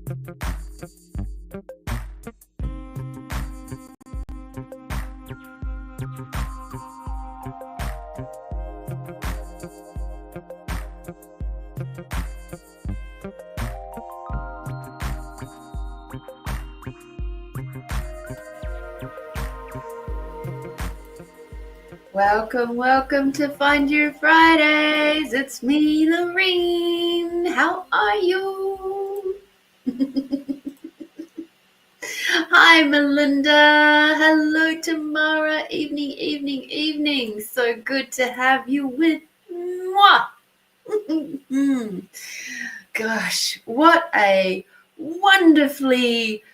Welcome to Find Your Fridays. It's me, Lorene. How are you? Hi, Melinda. Hello, Tamara. Evening. So good to have you with moi. Gosh, what a wonderfully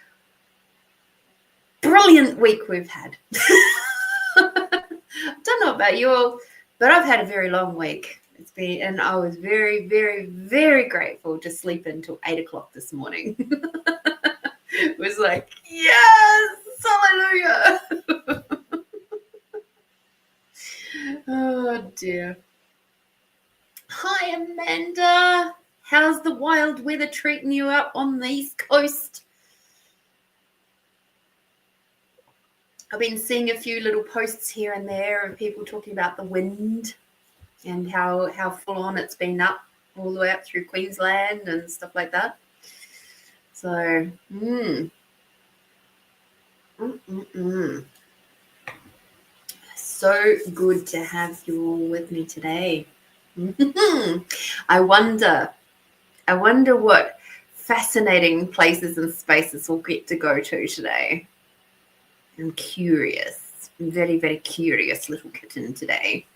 brilliant week we've had. I don't know about you all, but I've had a very long week. And I was very, very, very grateful to sleep until 8 o'clock this morning. It was like, yes, hallelujah. Oh dear. Hi, Amanda. How's the wild weather treating you up on the East Coast? I've been seeing a few little posts here and there of people talking about the wind and how full on it's been up all the way up through Queensland and stuff like that. So, so good to have you all with me today. I wonder what fascinating places and spaces we'll get to go to today. I'm curious. I'm very, very curious little kitten today.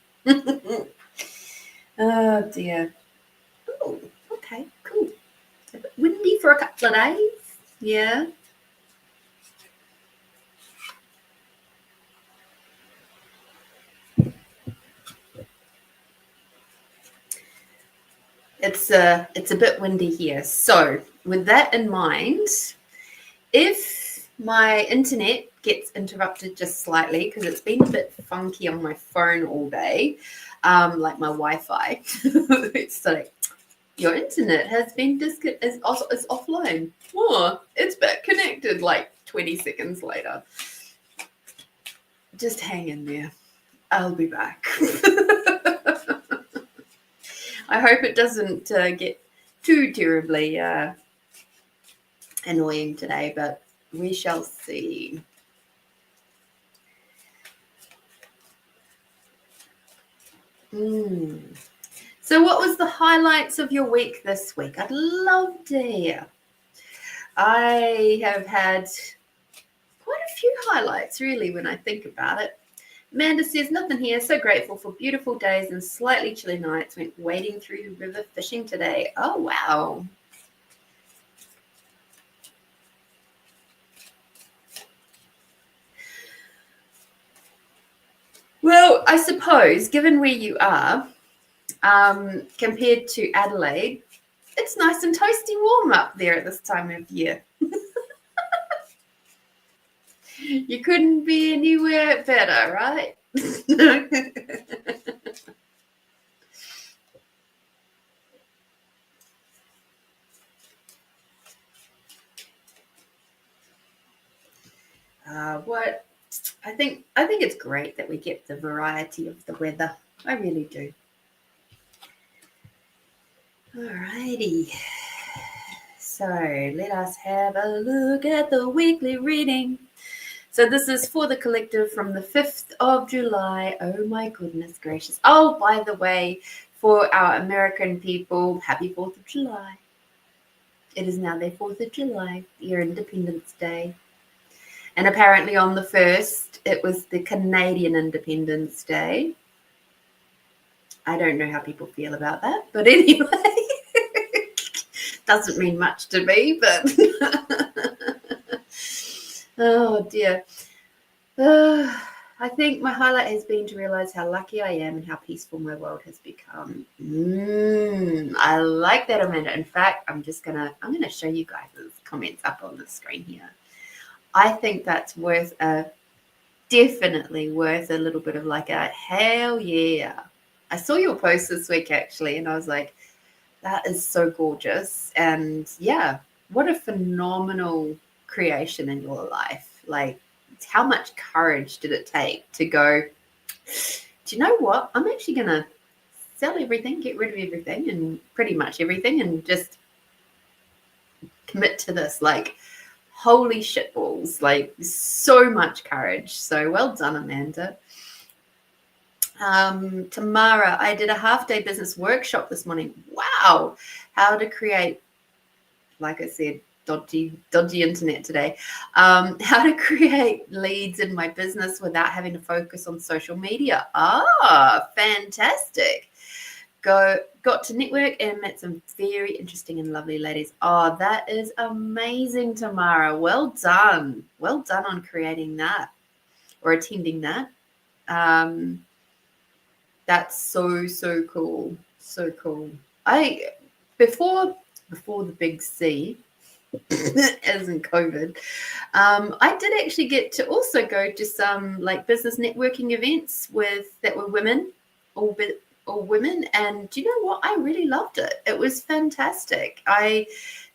Oh, dear. Oh, okay, cool. A bit windy for a couple of days. Yeah. It's a bit windy here. So with that in mind, if my internet gets interrupted just slightly, because it's been a bit funky on my phone all day, like my Wi-Fi, it's like, your internet has been is offline. Oh, it's back connected like 20 seconds later. Just hang in there. I'll be back. I hope it doesn't get too terribly annoying today, but we shall see. So what was the highlights of your week this week? I'd love to hear. I have had quite a few highlights, really, when I think about it. Amanda says, nothing here. So grateful for beautiful days and slightly chilly nights. Went wading through the river fishing today. Oh, wow. Well, I suppose, given where you are, compared to Adelaide, it's nice and toasty warm up there at this time of year. You couldn't be anywhere better, right? What I think it's great that we get the variety of the weather. I really do. Alrighty. So let us have a look at the weekly reading. So this is for the collective from the 5th of July. Oh my goodness gracious. Oh, by the way, for our American people, happy 4th of July. It is now their 4th of July, your Independence Day. And apparently on the 1st, it was the Canadian Independence Day. I don't know how people feel about that, but anyway, doesn't mean much to me, but oh dear. I think my highlight has been to realize how lucky I am and how peaceful my world has become. I like that, Amanda. In fact, I'm gonna show you guys the comments up on the screen here. I think that's definitely worth a little bit of like a hell yeah. I saw your post this week actually, and I was like, that is so gorgeous. And yeah, what a phenomenal creation in your life. Like, how much courage did it take to go, do you know what? I'm actually going to sell everything, get rid of everything and pretty much everything and just commit to this. Like, holy shitballs, like so much courage. So well done, Amanda. Tamara, I did a half-day business workshop this morning. Wow. How to create, like I said, dodgy internet today. How to create leads in my business without having to focus on social media. Ah, fantastic. Got to network and met some very interesting and lovely ladies. Oh, that is amazing, Tamara. Well done. Well done on creating that or attending that. That's so cool. So cool. Before the big C, as in COVID, I did actually get to also go to some like business networking events that were women, all women, and do you know what? I really loved it. It was fantastic. I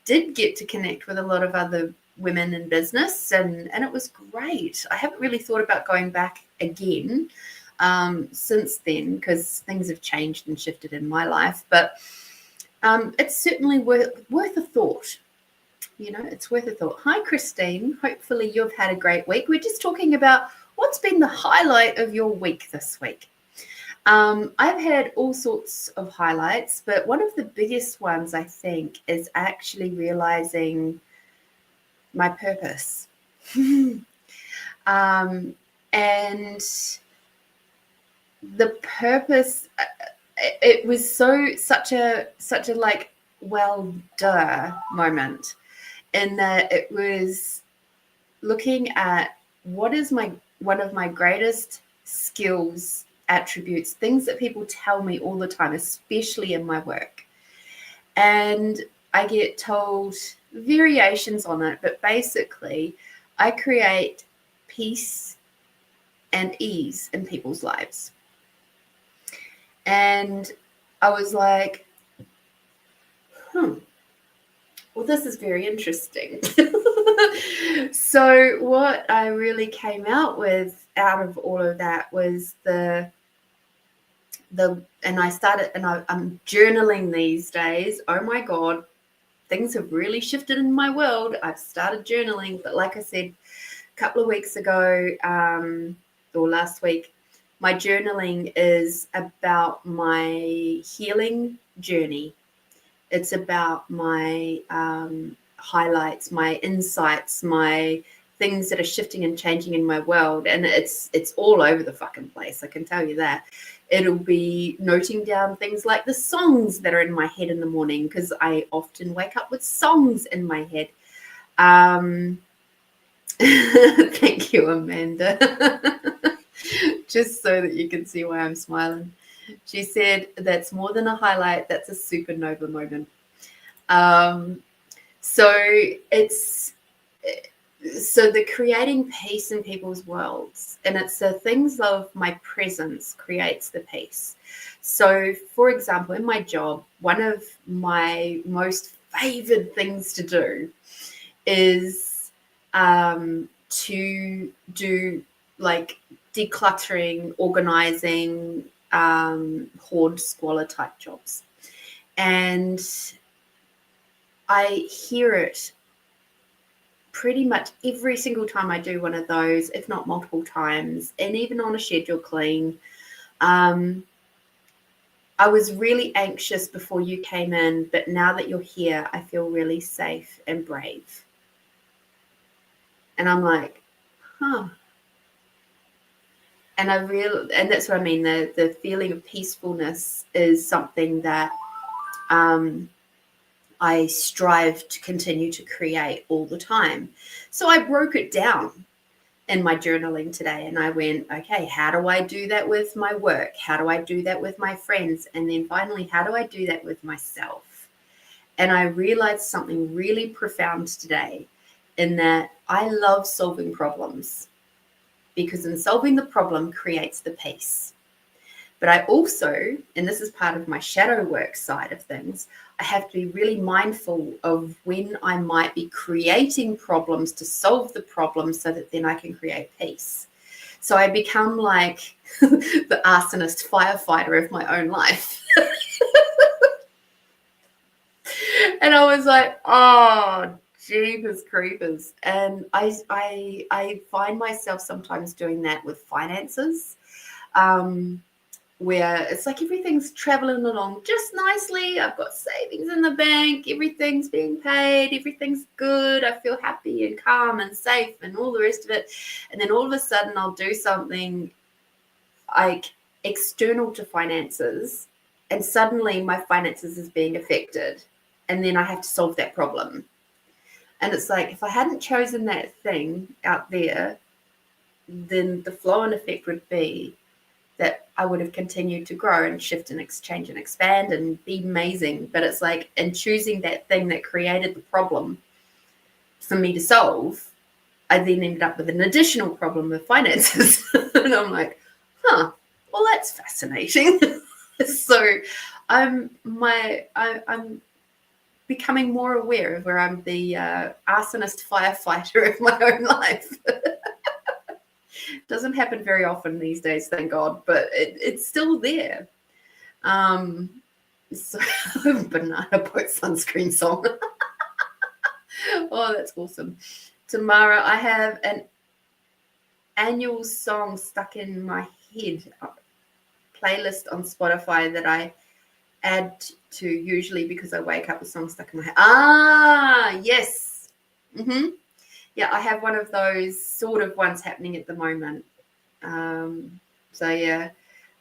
did get to connect with a lot of other women in business, and it was great. I haven't really thought about going back again since then because things have changed and shifted in my life, but it's certainly worth a thought. You know, it's worth a thought. Hi, Christine. Hopefully you've had a great week. We're just talking about what's been the highlight of your week this week. I've had all sorts of highlights, but one of the biggest ones, I think, is actually realizing my purpose. And the purpose, it was such a like, well, duh moment, in that it was looking at what is one of my greatest skills, attributes, things that people tell me all the time, especially in my work. And I get told variations on it, but basically I create peace and ease in people's lives. And I was like, well, this is very interesting. So what I really came out of all of that was and I started, and I'm journaling these days. Oh my God, things have really shifted in my world. I've started journaling, but like I said, a couple of weeks ago, or last week, my journaling is about my healing journey. It's about my highlights, my insights, my things that are shifting and changing in my world. And it's all over the fucking place, I can tell you that. It'll be noting down things like the songs that are in my head in the morning, because I often wake up with songs in my head. Thank you, Amanda. Just so that you can see why I'm smiling. She said, that's more than a highlight, that's a supernova moment. So the creating peace in people's worlds, and it's the things of my presence creates the peace. So, for example, in my job, one of my most favored things to do is to do like decluttering, organizing, hoard squalor type jobs. And I hear it pretty much every single time I do one of those, if not multiple times, and even on a schedule clean. I was really anxious before you came in, but now that you're here, I feel really safe and brave. And I'm like, huh. And that's what I mean. The feeling of peacefulness is something that I strive to continue to create all the time. So I broke it down in my journaling today, and I went, okay, how do I do that with my work? How do I do that with my friends? And then finally, how do I do that with myself? And I realized something really profound today, in that I love solving problems, because in solving the problem creates the peace. But I also, and this is part of my shadow work side of things, I have to be really mindful of when I might be creating problems to solve the problem so that then I can create peace. So I become like the arsonist firefighter of my own life. And I was like, oh, jeepers creepers. And I find myself sometimes doing that with finances. Where it's like everything's traveling along just nicely. I've got savings in the bank. Everything's being paid. Everything's good. I feel happy and calm and safe and all the rest of it. And then all of a sudden I'll do something like external to finances, and suddenly my finances is being affected. And then I have to solve that problem. And it's like, if I hadn't chosen that thing out there, then the flow and effect would be that I would have continued to grow and shift and exchange and expand and be amazing. But it's like, in choosing that thing that created the problem for me to solve, I then ended up with an additional problem with finances. And I'm like, well, that's fascinating. So I'm becoming more aware of where I'm the arsonist firefighter of my own life. Doesn't happen very often these days, thank God, but it's still there. So banana boat sunscreen song. Oh, that's awesome. Tamara, I have an annual song stuck in my head, playlist on Spotify that I add to usually because I wake up with songs stuck in my head. Yes. Yeah, I have one of those sort of ones happening at the moment. So yeah,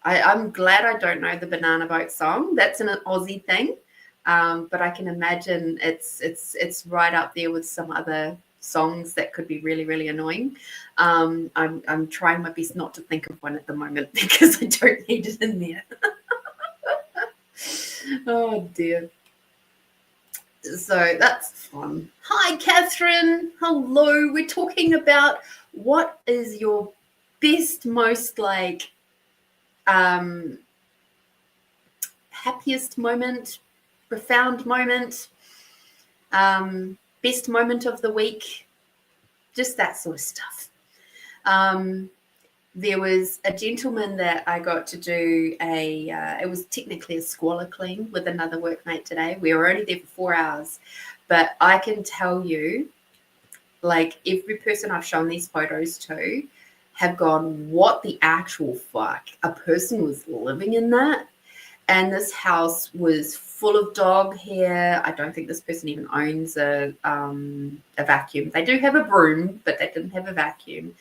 I'm glad I don't know the Banana Boat song. That's an Aussie thing, but I can imagine it's right up there with some other songs that could be really, really annoying. I'm trying my best not to think of one at the moment because I don't need it in there. Oh dear. So that's fun. Hi, Catherine. Hello. We're talking about what is your best, most happiest moment, profound moment, best moment of the week, just that sort of stuff. There was a gentleman that I got to do it was technically a squalor clean with another workmate today. We were only there for 4 hours, but I can tell you, like, every person I've shown these photos to have gone, what the actual fuck? A person was living in that. And this house was full of dog hair. I don't think this person even owns a vacuum. They do have a broom, but they didn't have a vacuum.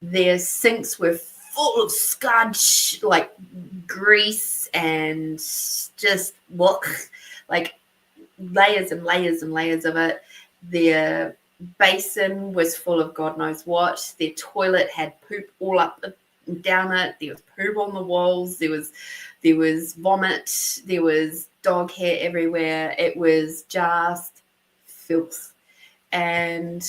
Their sinks were full of scudge, like grease, and just like layers and layers and layers of it. Their basin was full of God knows what. Their toilet had poop all up and down it. There was poop on the walls. There was vomit. There was dog hair everywhere. It was just filth. And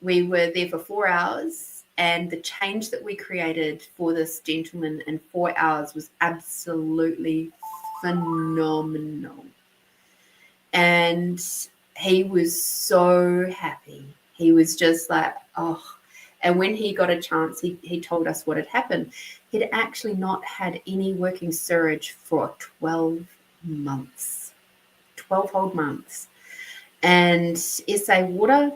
we were there for 4 hours, and the change that we created for this gentleman in 4 hours was absolutely phenomenal. And he was so happy. He was just like, oh. And when he got a chance, he told us what had happened. He'd actually not had any working sewage for 12 months. 12 whole months. And SA Water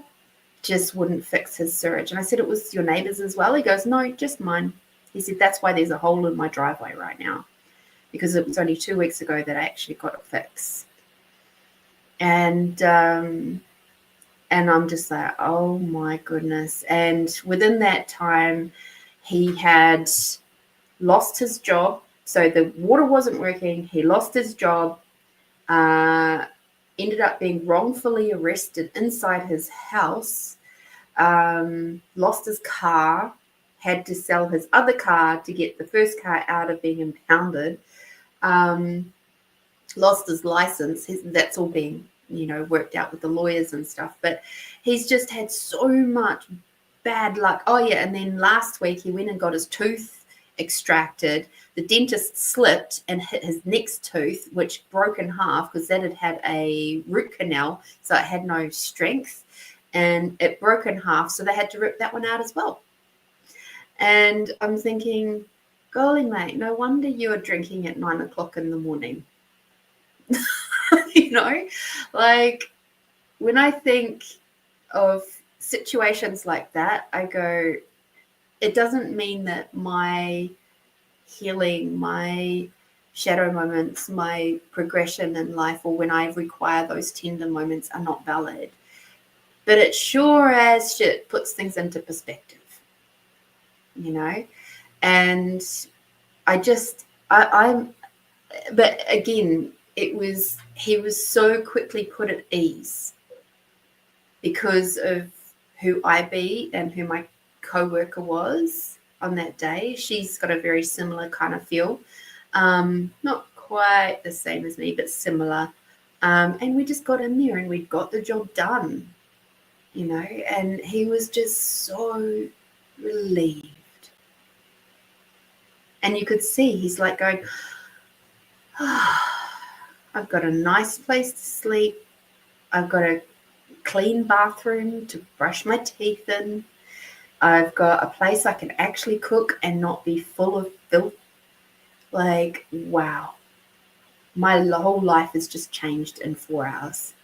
just wouldn't fix his sewage. And I said, it was your neighbours as well? He goes, no, just mine. He said, that's why there's a hole in my driveway right now, because it was only 2 weeks ago that I actually got it fixed. And I'm just like, oh my goodness. And within that time, he had lost his job. So the water wasn't working. He lost his job, ended up being wrongfully arrested inside his house, lost his car, had to sell his other car to get the first car out of being impounded, lost his license. That's all being, worked out with the lawyers and stuff. But he's just had so much bad luck. Oh yeah, and then last week he went and got his tooth extracted. The dentist slipped and hit his next tooth, which broke in half because that had had a root canal, so it had no strength, and it broke in half, so they had to rip that one out as well. And I'm thinking, golly mate, no wonder you were drinking at 9 o'clock in the morning. You know, like when I think of situations like that, I go, it doesn't mean that my healing, my shadow moments, my progression in life, or when I require those tender moments are not valid. But it sure as shit puts things into perspective, you know? And I'm, but again, he was so quickly put at ease because of who I be and who my co-worker was on that day. She's got a very similar kind of feel. Not quite the same as me, but similar. And we just got in there and we got the job done, you know, and he was just so relieved. And you could see he's like going, I've got a nice place to sleep. I've got a clean bathroom to brush my teeth in. I've got a place I can actually cook and not be full of filth. Like, wow. My whole life has just changed in 4 hours.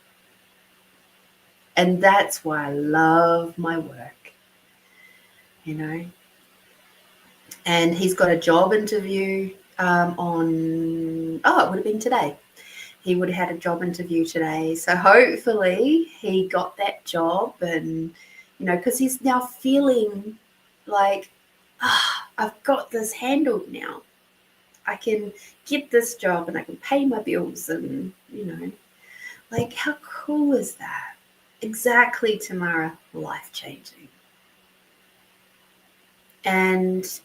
And that's why I love my work, you know. And he's got a job interview it would have been today. He would have had a job interview today. So hopefully he got that job, and, you know, because he's now feeling like, I've got this handled now. I can get this job and I can pay my bills, and, you know, like, how cool is that? Exactly, Tamara, life-changing. And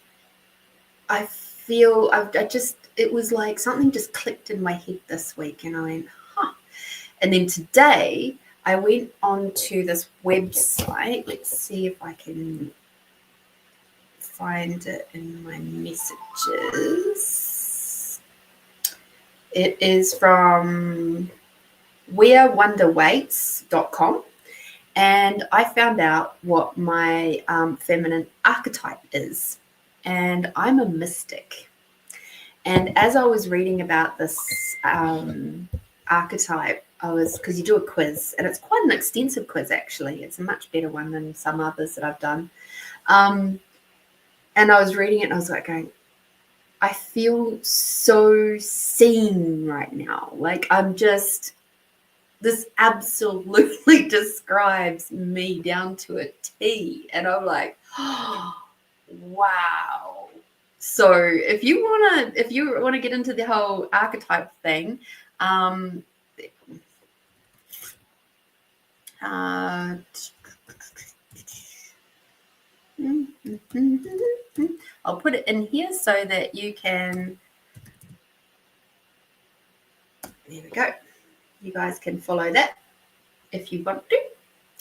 I feel it was like something just clicked in my head this week, and I went, And then today I went onto this website. Let's see if I can find it in my messages. It is from wearewonderweights.com, and I found out what my feminine archetype is, and I'm a mystic. And as I was reading about this archetype, because you do a quiz, and it's quite an extensive quiz actually. It's a much better one than some others that I've done. And I was reading it and I was like going, I feel so seen right now. Like, this absolutely describes me down to a T. And I'm like, oh, wow. So if you wanna get into the whole archetype thing, I'll put it in here so that you can. There we go. You guys can follow that if you want to,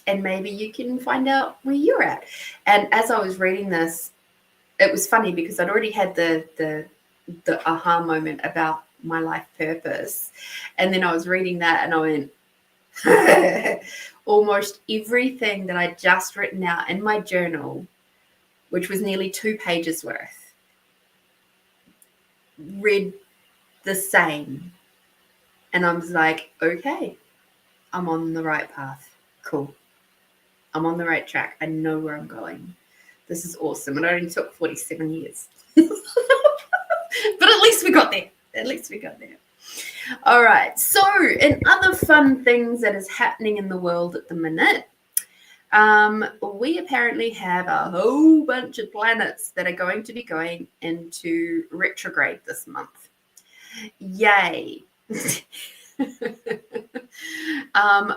and maybe you can find out where you're at. And as I was reading this, it was funny because I'd already had the aha moment about my life purpose, and then I was reading that and I went, almost everything that I'd just written out in my journal, which was nearly 2 pages worth, read the same. And I was like, okay, I'm on the right path. Cool. I'm on the right track. I know where I'm going. This is awesome. It only took 47 years. But at least we got there. All right. So, in other fun things that is happening in the world at the minute, we apparently have a whole bunch of planets that are going to be going into retrograde this month. Yay.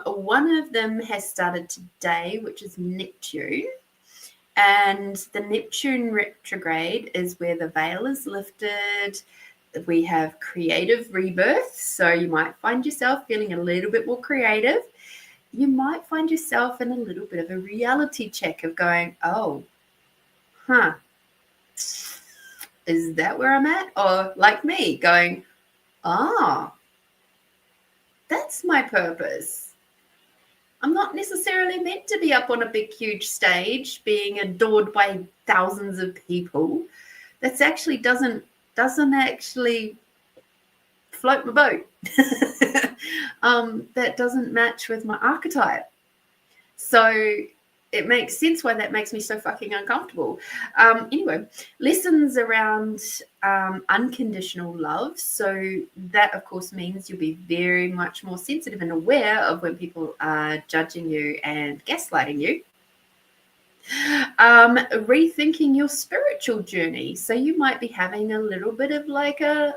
One of them has started today, which is Neptune. And the Neptune retrograde is where the veil is lifted. We have creative rebirth. So you might find yourself feeling a little bit more creative. you might find yourself in a little bit of a reality check of going, oh, huh, is that where I'm at? Or like me going, ah, that's my purpose. I'm not necessarily meant to be up on a big, huge stage being adored by thousands of people. That's actually doesn't actually float my boat. That doesn't match with my archetype. So it makes sense why that makes me so fucking uncomfortable. Anyway, lessons around unconditional love. So that, of course, means you'll be very much more sensitive and aware of when people are judging you and gaslighting you. Rethinking your spiritual journey. So you might be having a little bit of like an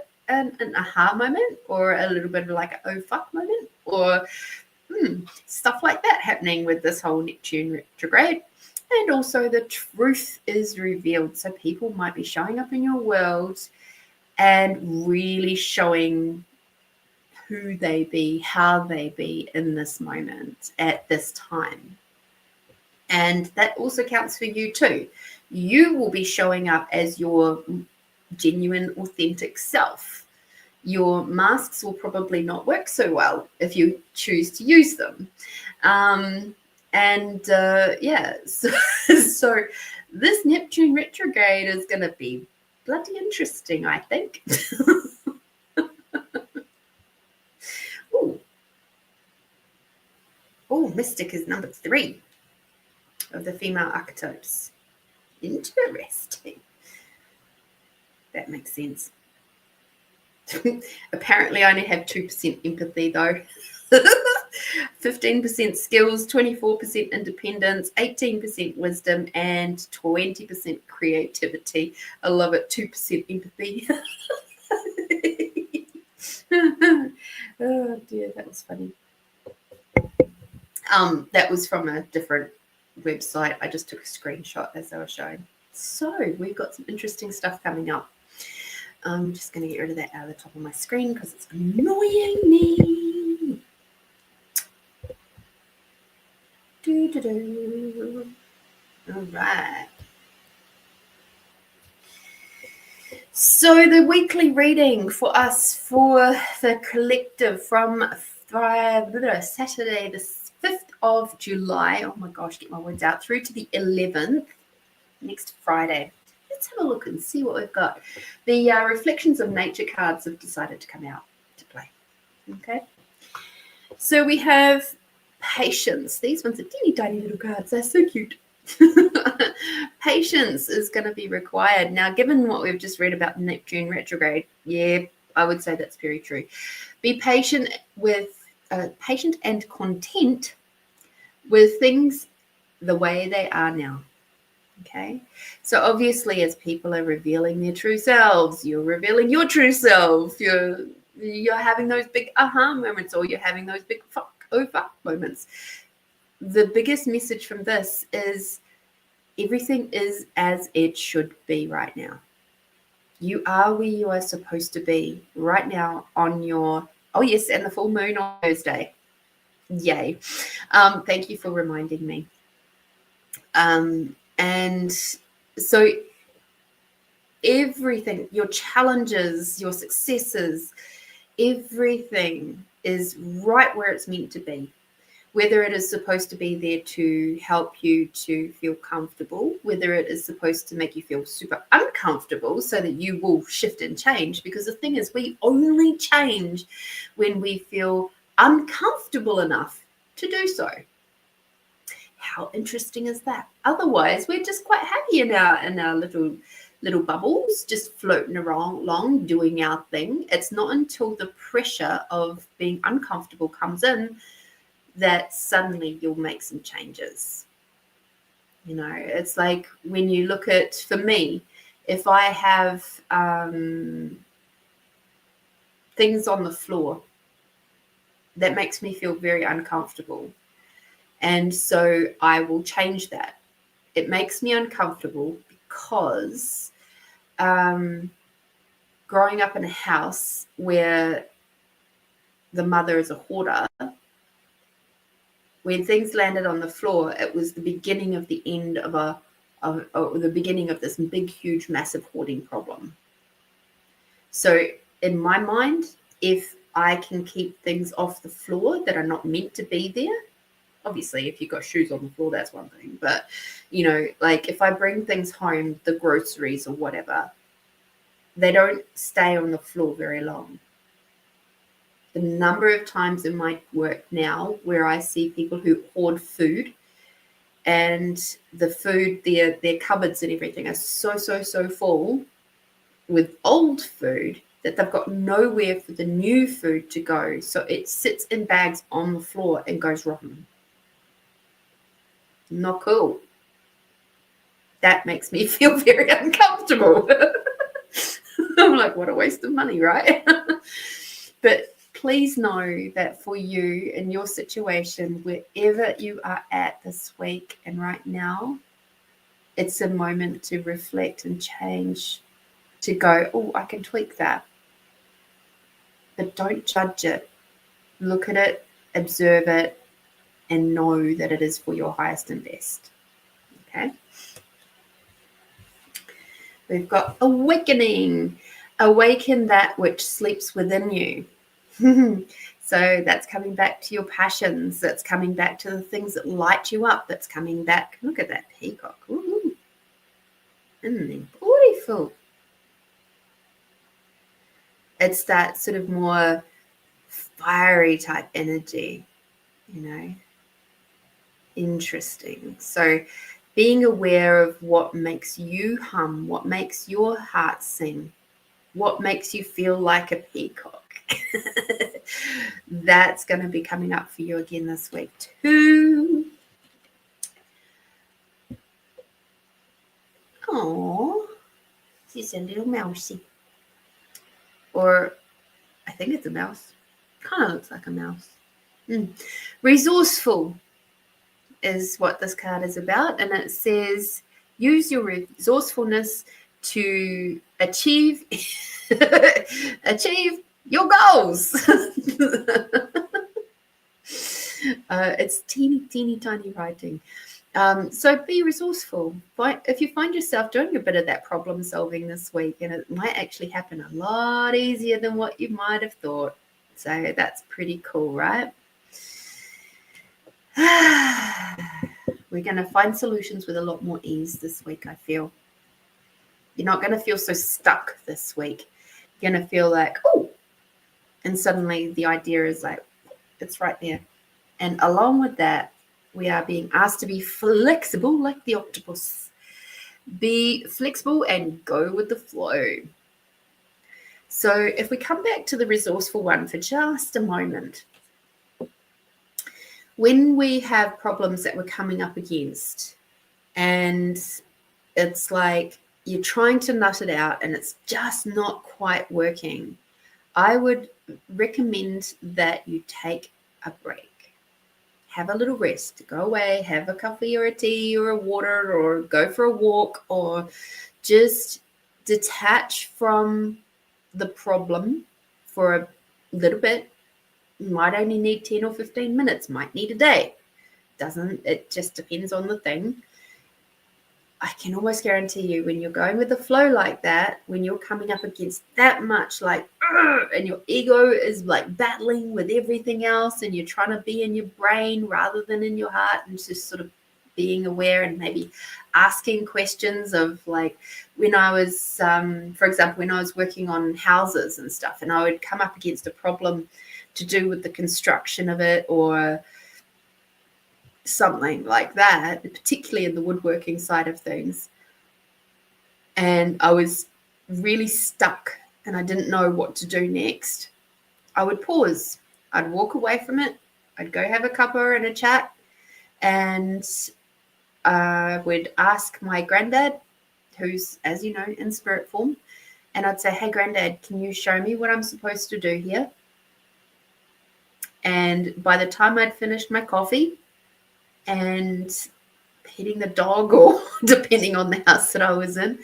aha moment, or a little bit of like an oh fuck moment, or stuff like that happening with this whole Neptune retrograde. And also the truth is revealed. So people might be showing up in your world and really showing who they be, how they be in this moment at this time. And that also counts for you too. You will be showing up as your genuine, authentic self. Your masks will probably not work so well if you choose to use them. So this Neptune retrograde is going to be bloody interesting, I think. Oh, Mystic is number 3 of the female archetypes. Interesting. That makes sense. Apparently, I only have 2% empathy, though. 15% skills, 24% independence, 18% wisdom, and 20% creativity. I love it. 2% empathy. Oh dear, that was funny. That was from a different website. I just took a screenshot as I was showing. So we've got some interesting stuff coming up. I'm just going to get rid of that out of the top of my screen because it's annoying me. All right. So the weekly reading for us for the collective from Saturday the 5th of July. Oh my gosh, get my words out. Through to the 11th, next Friday. Let's have a look and see what we've got. The Reflections of Nature cards have decided to come out to play. Okay. So we have Patience. These ones are teeny tiny little cards. They're so cute. Patience is going to be required. Now, given what we've just read about Neptune retrograde, yeah, I would say that's very true. Be patient and content with things the way they are now. Okay, so obviously, as people are revealing their true selves, you're revealing your true self. You're having those big aha moments, or you're having those big fuck moments. The biggest message from this is everything is as it should be right now. You are where you are supposed to be right now on your, oh yes, and the full moon on Thursday. Yay. Thank you for reminding me. And so everything, your challenges, your successes, everything is right where it's meant to be. Whether it is supposed to be there to help you to feel comfortable, whether it is supposed to make you feel super uncomfortable so that you will shift and change. Because the thing is, we only change when we feel uncomfortable enough to do so. How interesting is that? Otherwise, we're just quite happy in our little bubbles, just floating along, doing our thing. It's not until the pressure of being uncomfortable comes in that suddenly you'll make some changes. You know, it's like when you look at, for me, if I have things on the floor, that makes me feel very uncomfortable. And so I will change that. It makes me uncomfortable because growing up in a house where the mother is a hoarder, when things landed on the floor, it was the beginning of the end of the beginning of this big, huge, massive hoarding problem. So in my mind, if I can keep things off the floor that are not meant to be there, obviously if you've got shoes on the floor, that's one thing. But, like if I bring things home, the groceries or whatever, they don't stay on the floor very long. The number of times in my work now where I see people who hoard food, and the food, their cupboards and everything are so full with old food that they've got nowhere for the new food to go. So it sits in bags on the floor and goes rotten. Not cool. That makes me feel very uncomfortable. I'm like, what a waste of money, right? But please know that for you in your situation, wherever you are at this week and right now, it's a moment to reflect and change, to go, oh, I can tweak that. But don't judge it. Look at it, observe it, and know that it is for your highest and best. Okay? We've got awakening. Awaken that which sleeps within you. So that's coming back to your passions. That's coming back to the things that light you up. That's coming back. Look at that peacock. Ooh. Isn't it beautiful? It's that sort of more fiery type energy, Interesting. So being aware of what makes you hum, what makes your heart sing, what makes you feel like a peacock. That's going to be coming up for you again this week too. Oh, she's a little mousey. Or I think it's a mouse. Kind of looks like a mouse. Resourceful is what this card is about. And it says, use your resourcefulness to achieve your goals. It's teeny tiny writing. So be resourceful. If you find yourself doing a bit of that problem solving this week, and it might actually happen a lot easier than what you might have thought. So that's pretty cool, right? We're going to find solutions with a lot more ease this week, I feel. You're not going to feel so stuck this week. You're going to feel like, oh, and suddenly the idea is like, it's right there. And along with that, we are being asked to be flexible like the octopus. Be flexible and go with the flow. So if we come back to the resourceful one for just a moment, when we have problems that we're coming up against and it's like you're trying to nut it out and it's just not quite working, I would recommend that you take a break. Have a little rest. Go away, have a coffee or a tea or a water, or go for a walk, or just detach from the problem for a little bit. You might only need 10 or 15 minutes, might need a day. It just depends on the thing. I can almost guarantee you when you're going with the flow like that, when you're coming up against that much like, and your ego is like battling with everything else and you're trying to be in your brain rather than in your heart, and just sort of being aware and maybe asking questions of like when I was, for example, when I was working on houses and stuff, and I would come up against a problem to do with the construction of it or something like that, particularly in the woodworking side of things. And I was really stuck and I didn't know what to do next. I would pause. I'd walk away from it. I'd go have a cuppa and a chat. And I would ask my granddad, who's, as you know, in spirit form. And I'd say, hey, Granddad, can you show me what I'm supposed to do here? And by the time I'd finished my coffee and petting the dog, or depending on the house that I was in,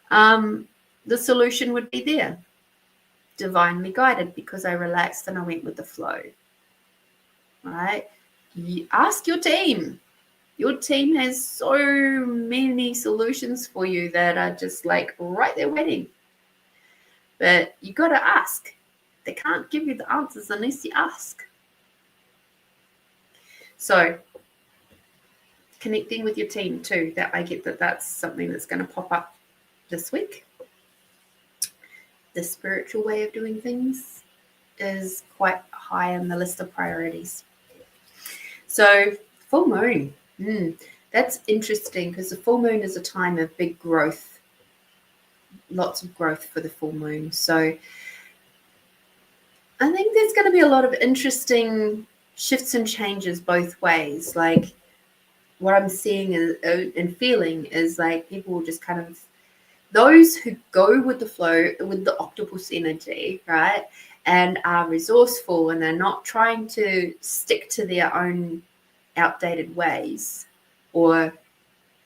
the solution would be there, divinely guided, because I relaxed and I went with the flow, right? You ask your team. Your team has so many solutions for you that are just like right there waiting. But you got to ask. They can't give you the answers unless you ask. So connecting with your team too, that I get that's something that's going to pop up this week. The spiritual way of doing things is quite high on the list of priorities. So full moon, that's interesting because the full moon is a time of big growth, lots of growth for the full moon. So I think there's going to be a lot of interesting shifts and changes both ways. Like what I'm seeing and feeling is like people will just kind of, those who go with the flow, with the octopus energy, right, and are resourceful and they're not trying to stick to their own outdated ways or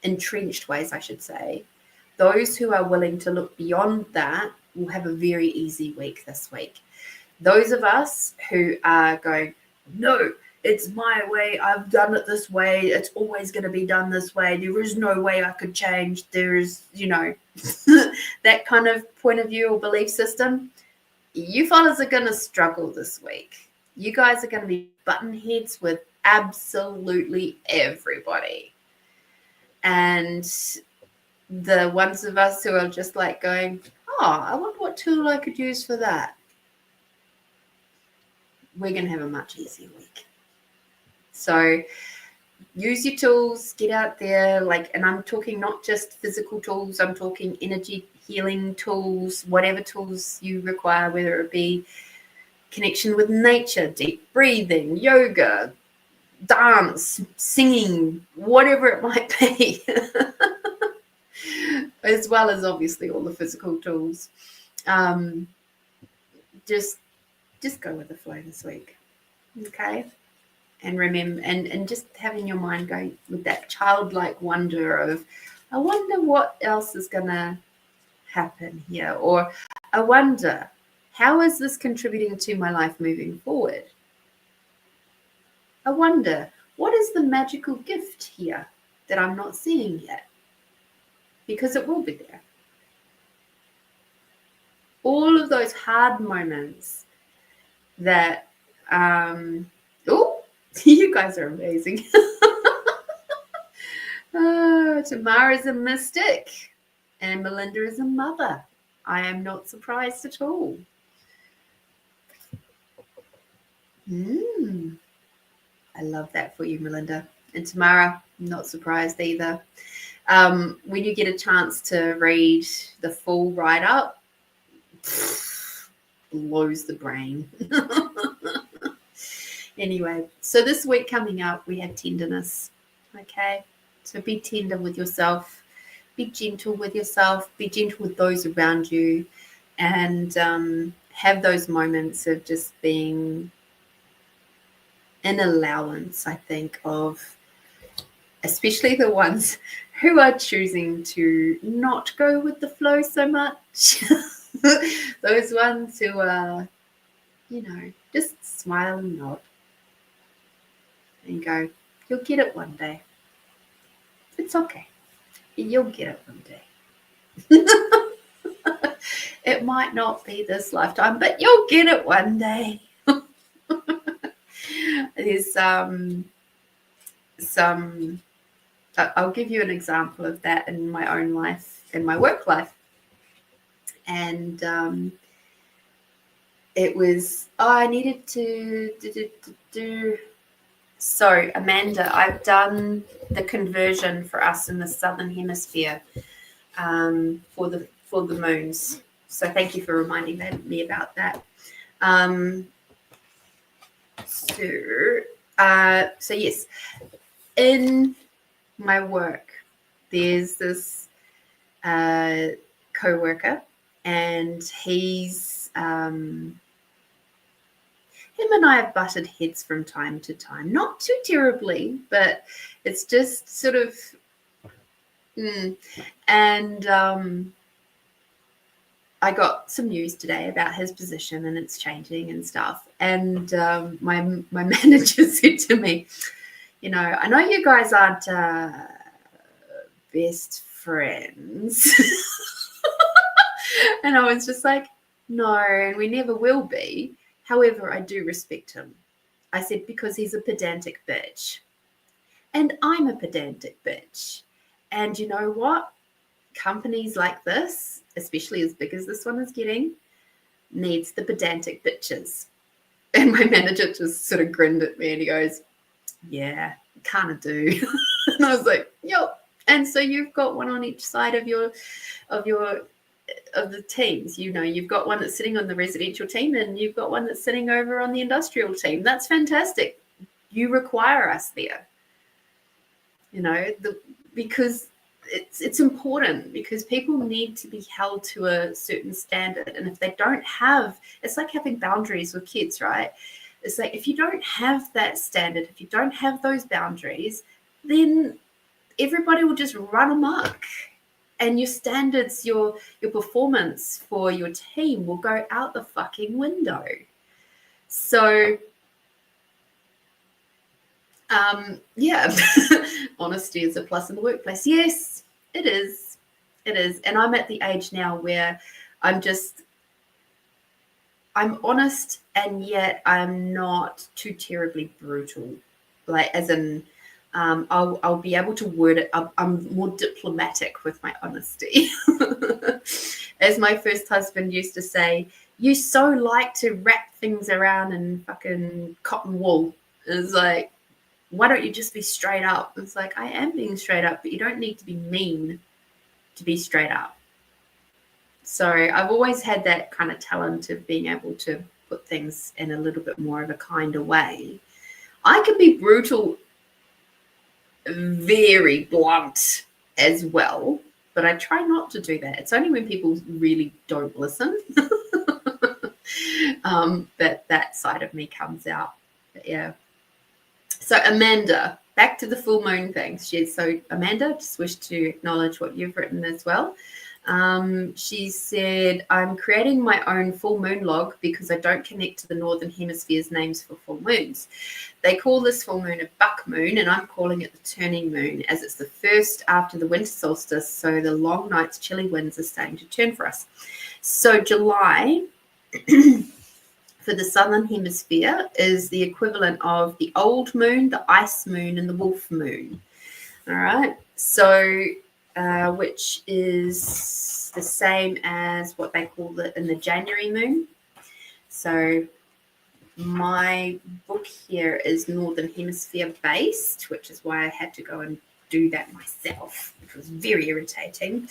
entrenched ways, I should say, those who are willing to look beyond that will have a very easy week this week. Those of us who are going, no, it's my way, I've done it this way, it's always going to be done this way, there is no way I could change, there is, that kind of point of view or belief system, you fellas are going to struggle this week. You guys are going to be button heads with absolutely everybody. And the ones of us who are just like going, I wonder what tool I could use for that, we're going to have a much easier week. So use your tools, get out there, and I'm talking not just physical tools, I'm talking energy healing tools, whatever tools you require, whether it be connection with nature, deep breathing, yoga, dance, singing, whatever it might be, as well as obviously all the physical tools. Just go with the flow this week, okay? And remember, and just having your mind going with that childlike wonder of, I wonder what else is going to happen here, or I wonder, how is this contributing to my life moving forward? I wonder, what is the magical gift here that I'm not seeing yet? Because it will be there. All of those hard moments that, you guys are amazing. Tamara's a mystic and Melinda is a mother. I am not surprised at all. I love that for you, Melinda. And Tamara, not surprised either. When you get a chance to read the full write-up, blows the brain. Anyway, so this week coming up, we have tenderness, okay? So be tender with yourself, be gentle with yourself, be gentle with those around you, and have those moments of just being an allowance, I think, of especially the ones who are choosing to not go with the flow so much. Those ones who are, just smile and nod and go, you'll get it one day. It's okay. You'll get it one day. It might not be this lifetime, but you'll get it one day. There's I'll give you an example of that in my own life, in my work life. And it was, I needed to do. So, Amanda, I've done the conversion for us in the Southern Hemisphere for the moons. So thank you for reminding me about that. So yes, in my work, there's this co-worker, and he's him and I have butted heads from time to time, not too terribly, but it's just sort of, and I got some news today about his position and it's changing and stuff. And my manager said to me, I know you guys aren't best friends. And I was just like, no, and we never will be. However, I do respect him. I said, because he's a pedantic bitch. And I'm a pedantic bitch. And you know what? Companies like this, especially as big as this one is getting, needs the pedantic bitches. And my manager just sort of grinned at me and he goes, yeah, kind of do. And I was like, yep. And so you've got one on each side of the teams. You've got one that's sitting on the residential team and you've got one that's sitting over on the industrial team. That's fantastic. You require us there. Because it's important, because people need to be held to a certain standard. And if they don't have, it's like having boundaries with kids, right? It's like, if you don't have that standard, if you don't have those boundaries, then everybody will just run amok. And your standards, your performance for your team will go out the fucking window. So, yeah, honesty is a plus in the workplace. Yes, it is. It is. And I'm at the age now where I'm honest, and yet I'm not too terribly brutal. Like, as in, I'll be able to word it. I'm more diplomatic with my honesty. As my first husband used to say, you so like to wrap things around in fucking cotton wool. It's like, why don't you just be straight up? It's like, I am being straight up, but you don't need to be mean to be straight up. So I've always had that kind of talent of being able to put things in a little bit more of a kinder way. I can be brutal, very blunt as well, but I try not to do that. It's only when people really don't listen that side of me comes out. But yeah. So Amanda, back to the full moon thing. So Amanda, just wish to acknowledge what you've written as well. She said, I'm creating my own full moon log because I don't connect to the Northern Hemisphere's names for full moons. They call this full moon a buck moon, and I'm calling it the turning moon, as it's the first after the winter solstice, so the long nights, chilly winds are starting to turn for us. So July for the Southern Hemisphere is the equivalent of the old moon, the ice moon, and the wolf moon. All right. So which is the same as what they call it in the January moon. So my book here is Northern Hemisphere based, which is why I had to go and do that myself, which was very irritating.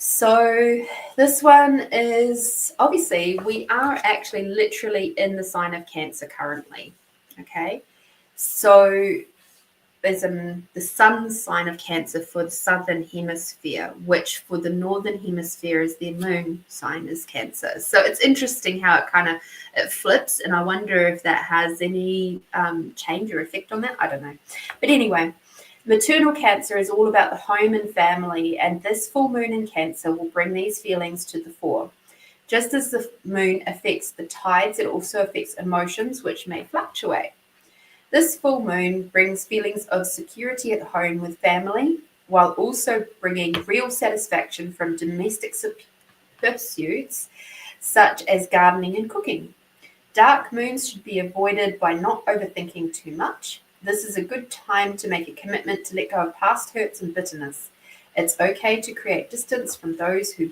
So this one is, obviously, we are actually literally in the sign of Cancer currently. Okay. So there's the sun's sign of Cancer for the Southern Hemisphere, which for the Northern Hemisphere is their moon sign is Cancer. So it's interesting how it flips, and I wonder if that has any change or effect on that. I don't know. But anyway, maternal Cancer is all about the home and family, and this full moon in Cancer will bring these feelings to the fore. Just as the moon affects the tides, it also affects emotions, which may fluctuate. This full moon brings feelings of security at home with family, while also bringing real satisfaction from domestic pursuits, such as gardening and cooking. Dark moons should be avoided by not overthinking too much. This is a good time to make a commitment to let go of past hurts and bitterness. It's okay to create distance from those who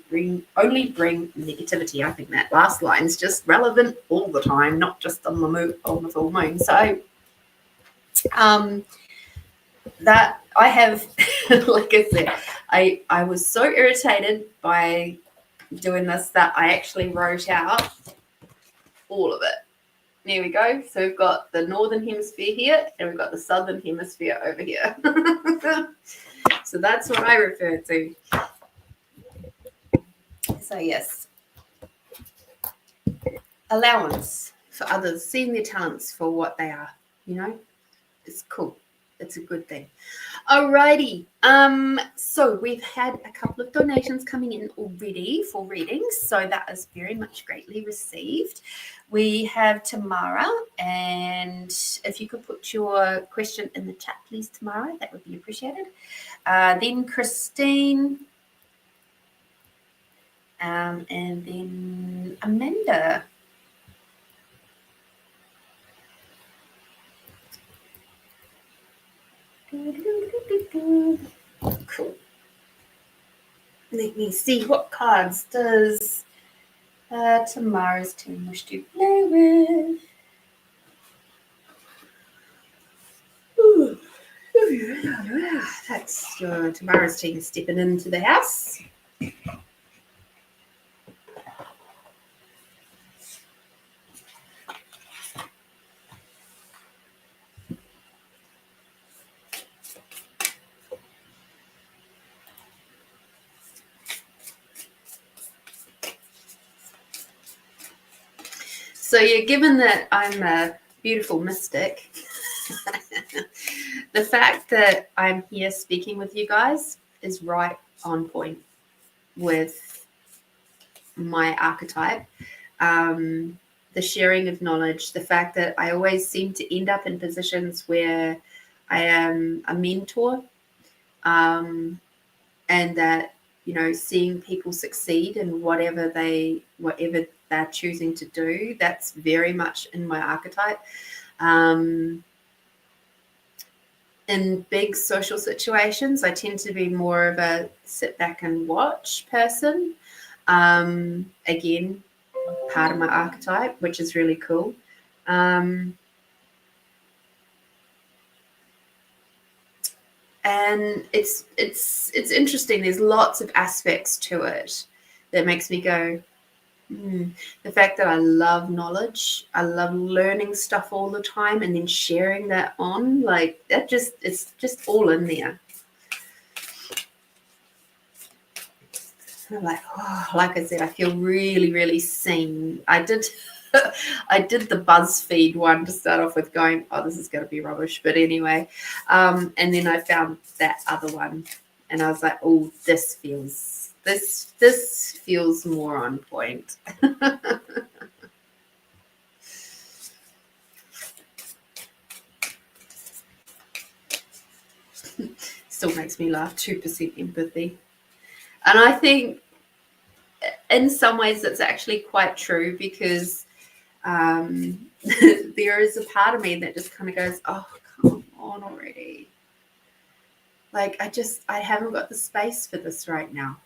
only bring negativity. I think that last line is just relevant all the time, not just on the full moon. So that I have, like I said, I was so irritated by doing this that I actually wrote out all of it. There we go. So we've got the Northern Hemisphere here, and we've got the Southern Hemisphere over here. So that's what I refer to. So yes, allowance for others, seeing their talents for what they are, it's cool. It's a good thing. Alrighty. So we've had a couple of donations coming in already for readings, so that is very much greatly received. We have Tamara, and if you could put your question in the chat, please, Tamara, that would be appreciated. Then Christine, and then Amanda. Cool. Let me see, what cards does Tamara's team wish to play with? Ooh. That's Tamara's team stepping into the house. So yeah, given that I'm a beautiful mystic, the fact that I'm here speaking with you guys is right on point with my archetype. The sharing of knowledge, the fact that I always seem to end up in positions where I am a mentor, and that, you know, seeing people succeed in whatever they're choosing to do, that's very much in my archetype. In big social situations, I tend to be more of a sit back and watch person. Again, part of my archetype, which is really cool. And it's interesting. There's lots of aspects to it that makes me go, the fact that I love knowledge, I love learning stuff all the time and then sharing that on, like that it's just all in there. I'm like, oh, like I said, I feel really, really seen. I did the BuzzFeed one to start off with, going, oh, this is going to be rubbish. But anyway, and then I found that other one, and I was like, oh, this feels more on point. Still makes me laugh. 2% empathy. And I think in some ways it's actually quite true, because there is a part of me that just kind of goes, oh, come on already. Like, I haven't got the space for this right now.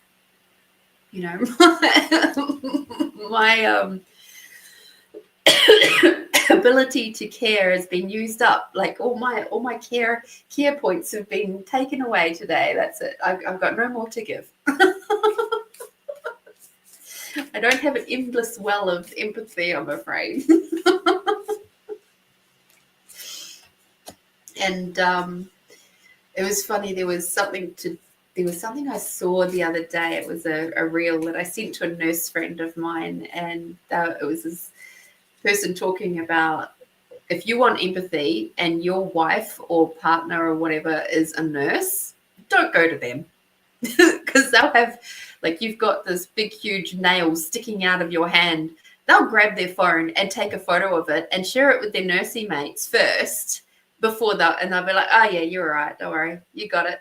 You know, my ability to care has been used up. Like all my care points have been taken away today. That's it. I've got no more to give. I don't have an endless well of empathy, I'm afraid. And it was funny. There was something I saw the other day. It was a reel that I sent to a nurse friend of mine, and it was this person talking about, if you want empathy and your wife or partner or whatever is a nurse, don't go to them, because they'll have, like, you've got this big huge nail sticking out of your hand. They'll grab their phone and take a photo of it and share it with their nursing mates first before they'll be like, oh yeah, you're all right, don't worry, you got it.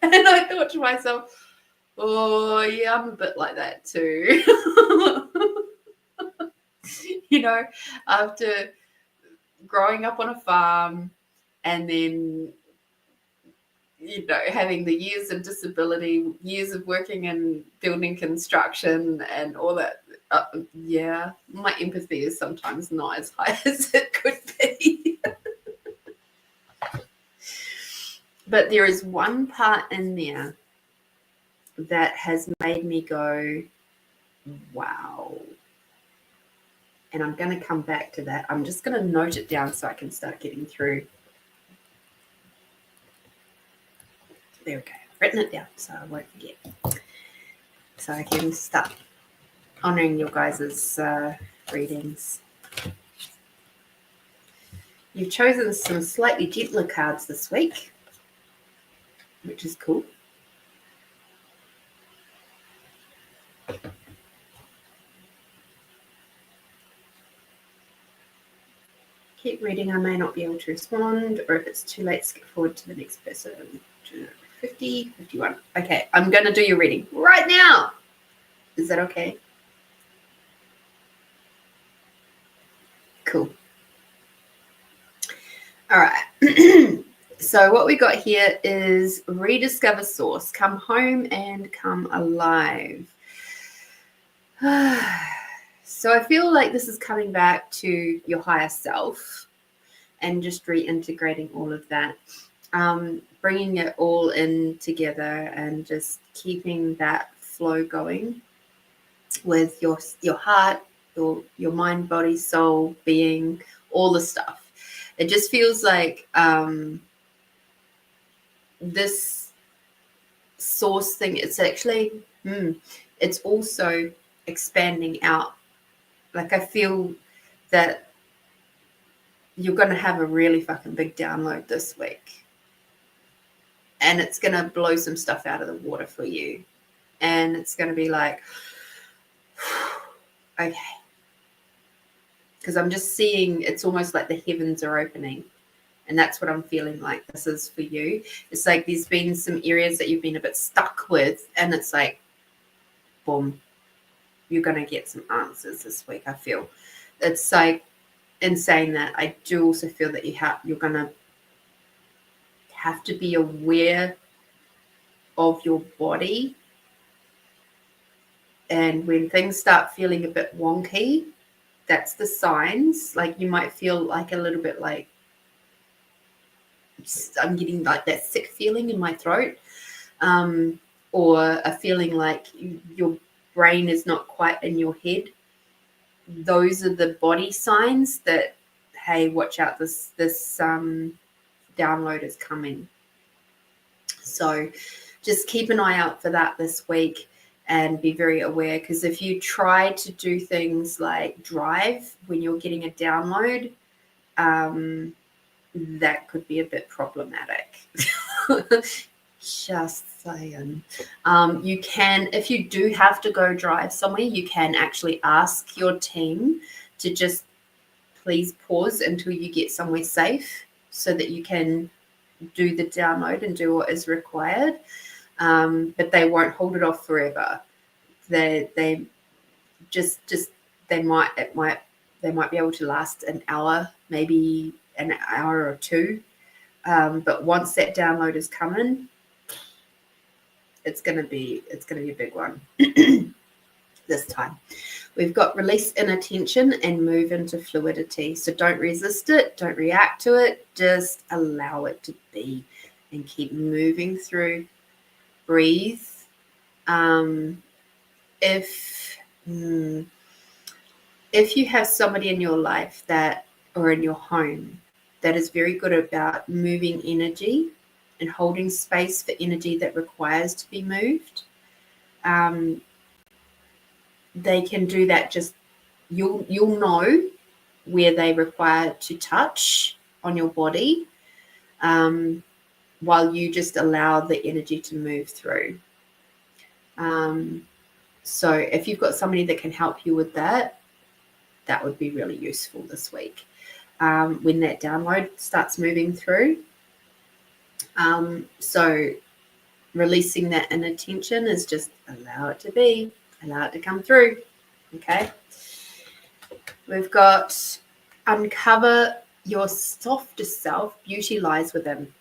And I thought to myself, oh yeah, I'm a bit like that too. You know, after growing up on a farm and then, you know, having the years of disability, years of working in building construction and all that, yeah, my empathy is sometimes not as high as it could be. But there is one part in there that has made me go, wow. And I'm going to come back to that. I'm just going to note it down so I can start getting through. There we go. I've written it down so I won't forget. So I can start honouring your guys' readings. You've chosen some slightly gentler cards this week, which is cool. Keep reading. I may not be able to respond, or if it's too late, skip forward to the next person. 50, 51. Okay, I'm going to do your reading right now. Is that okay? Cool. All right. So what we got here is rediscover source, come home and come alive. So I feel like this is coming back to your higher self and just reintegrating all of that, bringing it all in together and just keeping that flow going with your heart, your mind, body, soul, being, all the stuff. It just feels like this source thing, it's actually, it's also expanding out. Like I feel that you're going to have a really fucking big download this week. And it's going to blow some stuff out of the water for you. And it's going to be like, okay. Because I'm just seeing, it's almost like the heavens are opening. And that's what I'm feeling like this is for you. It's like there's been some areas that you've been a bit stuck with. And it's like, boom, you're going to get some answers this week, I feel. It's like, in saying that, I do also feel that you're going to have to be aware of your body. And when things start feeling a bit wonky, that's the signs. Like you might feel like a little bit like I'm getting like that sick feeling in my throat, or a feeling like your brain is not quite in your head. Those are the body signs that, hey, watch out, this download is coming. So just keep an eye out for that this week and be very aware, because if you try to do things like drive when you're getting a download, that could be a bit problematic. Just saying. You can, if you do have to go drive somewhere, you can actually ask your team to just please pause until you get somewhere safe so that you can do the download and do what is required. But they won't hold it off forever. They might be able to last an hour, maybe an hour or two. But once that download is coming, it's gonna be a big one. This time. We've got release inner tension and move into fluidity. So don't resist it, don't react to it, just allow it to be and keep moving through. Breathe. If you have somebody in your life that, or in your home, that is very good about moving energy and holding space for energy that requires to be moved, they can do that. Just you'll know where they require to touch on your body, while you just allow the energy to move through. So if you've got somebody that can help you with that, that would be really useful this week. When that download starts moving through. So releasing that inner tension is just allow it to be, allow it to come through. Okay. We've got uncover your softer self, beauty lies within.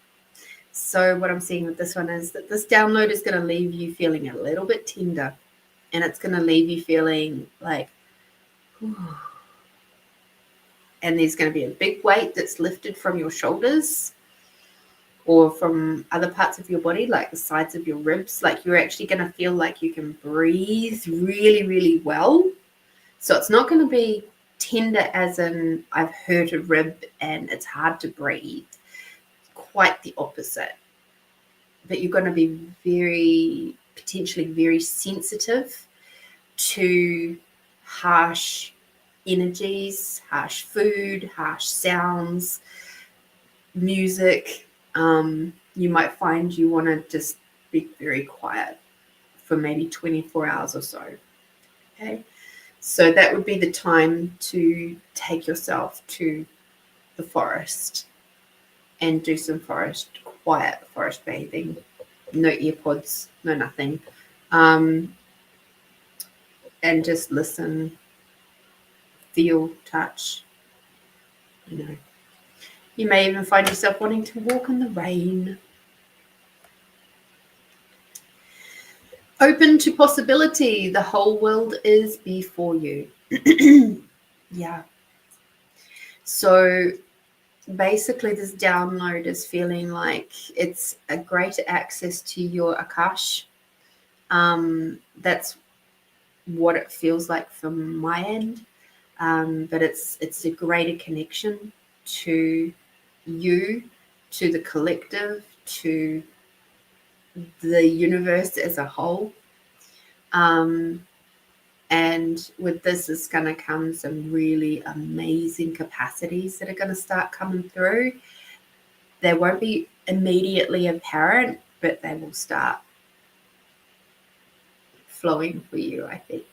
So what I'm seeing with this one is that this download is going to leave you feeling a little bit tender, and it's going to leave you feeling like, whew. And there's going to be a big weight that's lifted from your shoulders or from other parts of your body, like the sides of your ribs. Like you're actually going to feel like you can breathe really, really well. So it's not going to be tender as in I've hurt a rib and it's hard to breathe. Quite the opposite. But you're going to be potentially very sensitive to harsh energies, harsh food, harsh sounds, music. You might find you want to just be very quiet for maybe 24 hours or so. Okay. So that would be the time to take yourself to the forest and do some quiet forest bathing. No earpods, no nothing. And just listen, feel, touch. You may even find yourself wanting to walk in the rain. Open to possibility. The whole world is before you. Yeah. So basically this download is feeling like it's a greater access to your Akash. That's what it feels like from my end. But it's a greater connection to you, to the collective, to the universe as a whole. And with this is going to come some really amazing capacities that are going to start coming through. They won't be immediately apparent, but they will start flowing for you, I think.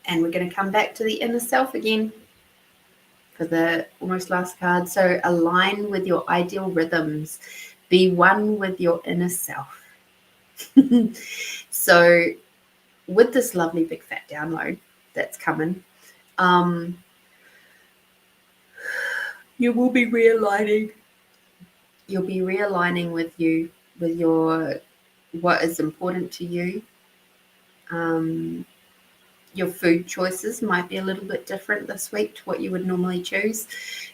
And we're going to come back to the inner self again for the almost last card. So align with your ideal rhythms. Be one with your inner self. So with this lovely big fat download that's coming, you will be realigning. You'll be realigning with your what is important to you. Your food choices might be a little bit different this week to what you would normally choose.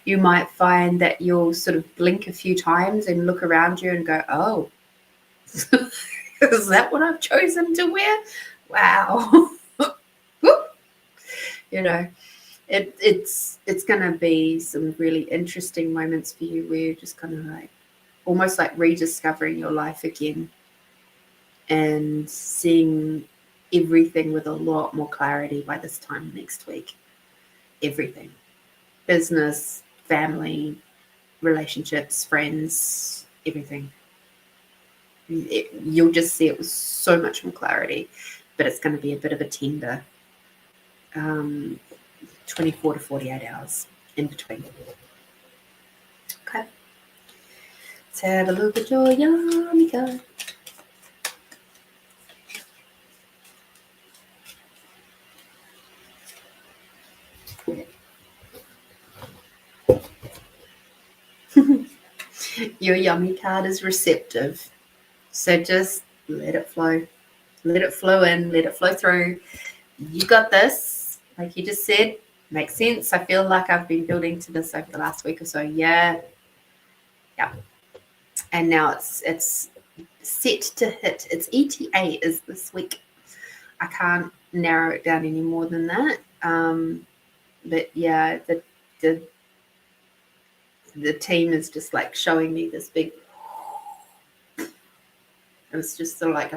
You might find that you'll sort of blink a few times and look around you and go, oh, is that what I've chosen to wear? Wow. It's going to be some really interesting moments for you where you're just kind of like almost like rediscovering your life again and seeing everything with a lot more clarity by this time next week. Everything. Business, family, relationships, friends, everything. You'll just see it with so much more clarity, but it's going to be a bit of a tender 24 to 48 hours in between. Okay. Let's have a look at your yummy card. Your yummy card is receptive. So just let it flow. Let it flow in, let it flow through. You got this. Like you just said, makes sense. I feel like I've been building to this over the last week or so. Yeah. And now it's set to hit. Its ETA is this week. I can't narrow it down any more than that. But yeah, the team is just like showing me this big. It's just sort of like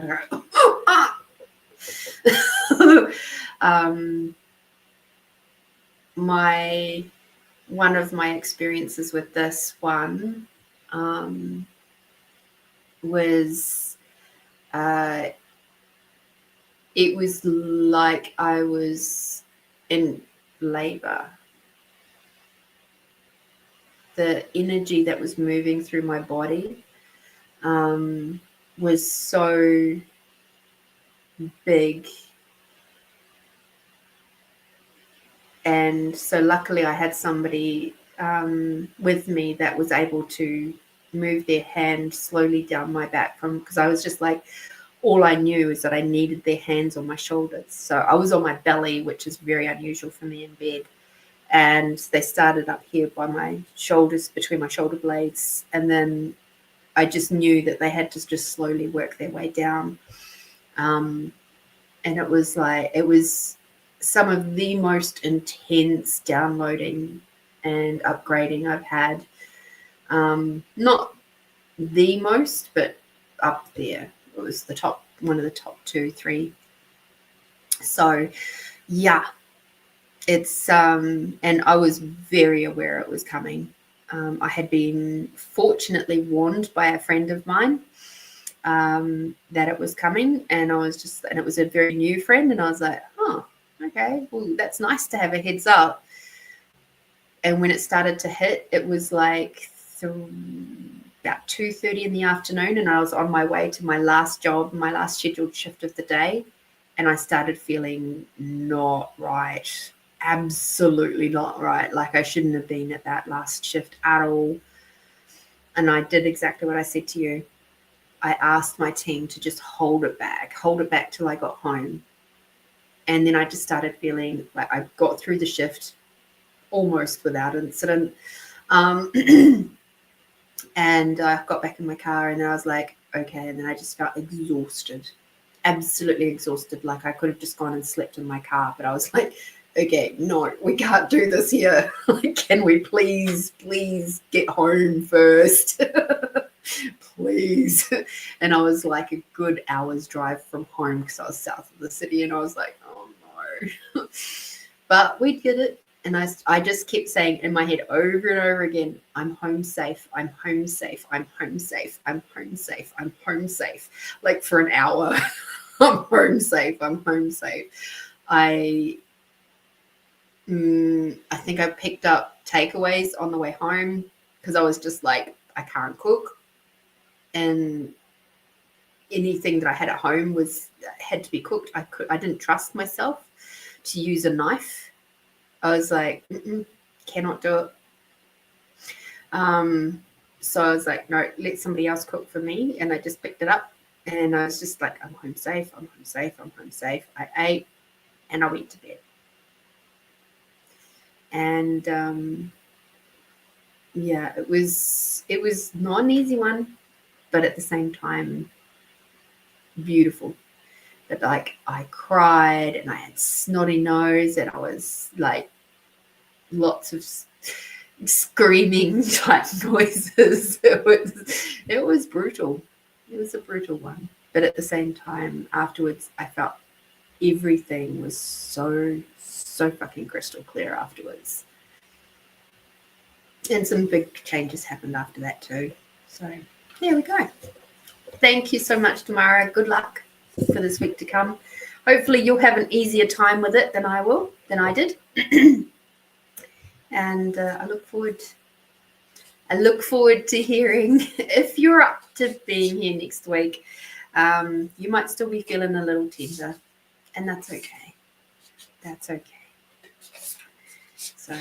one of my experiences with this one was it was like I was in labor. The energy that was moving through my body was so big. And so luckily I had somebody with me that was able to move their hand slowly down my back because I was just like, all I knew is that I needed their hands on my shoulders. So I was on my belly, which is very unusual for me in bed. And they started up here by my shoulders, between my shoulder blades. And then I just knew that they had to just slowly work their way down. And it was some of the most intense downloading and upgrading I've had. Not the most, but up there. It was the top one of the top 2, 3. So yeah, it's and I was very aware it was coming. I had been fortunately warned by a friend of mine that it was coming, and it was a very new friend, and I was like, oh, okay, well, that's nice to have a heads up. And when it started to hit, it was like about 2:30 in the afternoon, and I was on my way to my last job, my last scheduled shift of the day, and I started feeling not right. Absolutely not right. Like I shouldn't have been at that last shift at all. And I did exactly what I said to you. I asked my team to just hold it back till I got home. And then I just started feeling like I got through the shift almost without incident. And I got back in my car, and I was like, okay. And then I just felt exhausted, absolutely exhausted. Like I could have just gone and slept in my car, but I was like, okay, no, we can't do this here. Like, can we please get home first? Please. And I was like a good hour's drive from home because I was south of the city, and I was like, oh no. But we did it. And I just kept saying in my head over and over again, I'm home safe, I'm home safe, I'm home safe, I'm home safe, I'm home safe. Like for an hour, I'm home safe, I'm home safe. I think I picked up takeaways on the way home because I was just like, I can't cook. And anything that I had at home had to be cooked. I didn't trust myself to use a knife. I was like, cannot do it. So I was like, no, let somebody else cook for me. And I just picked it up, and I was just like, I'm home safe, I'm home safe, I'm home safe. I ate, and I went to bed. And yeah, it was not an easy one, but at the same time, beautiful. But like I cried, and I had snotty nose, and I was like lots of screaming type noises. It was brutal. It was a brutal one. But at the same time, afterwards, I felt everything was so fucking crystal clear afterwards. And some big changes happened after that too. So there we go. Thank you so much, Tamara. Good luck for this week to come. Hopefully you'll have an easier time with it than I did. And I look forward to hearing if you're up to being here next week. You might still be feeling a little tender, and that's okay. That's okay. So,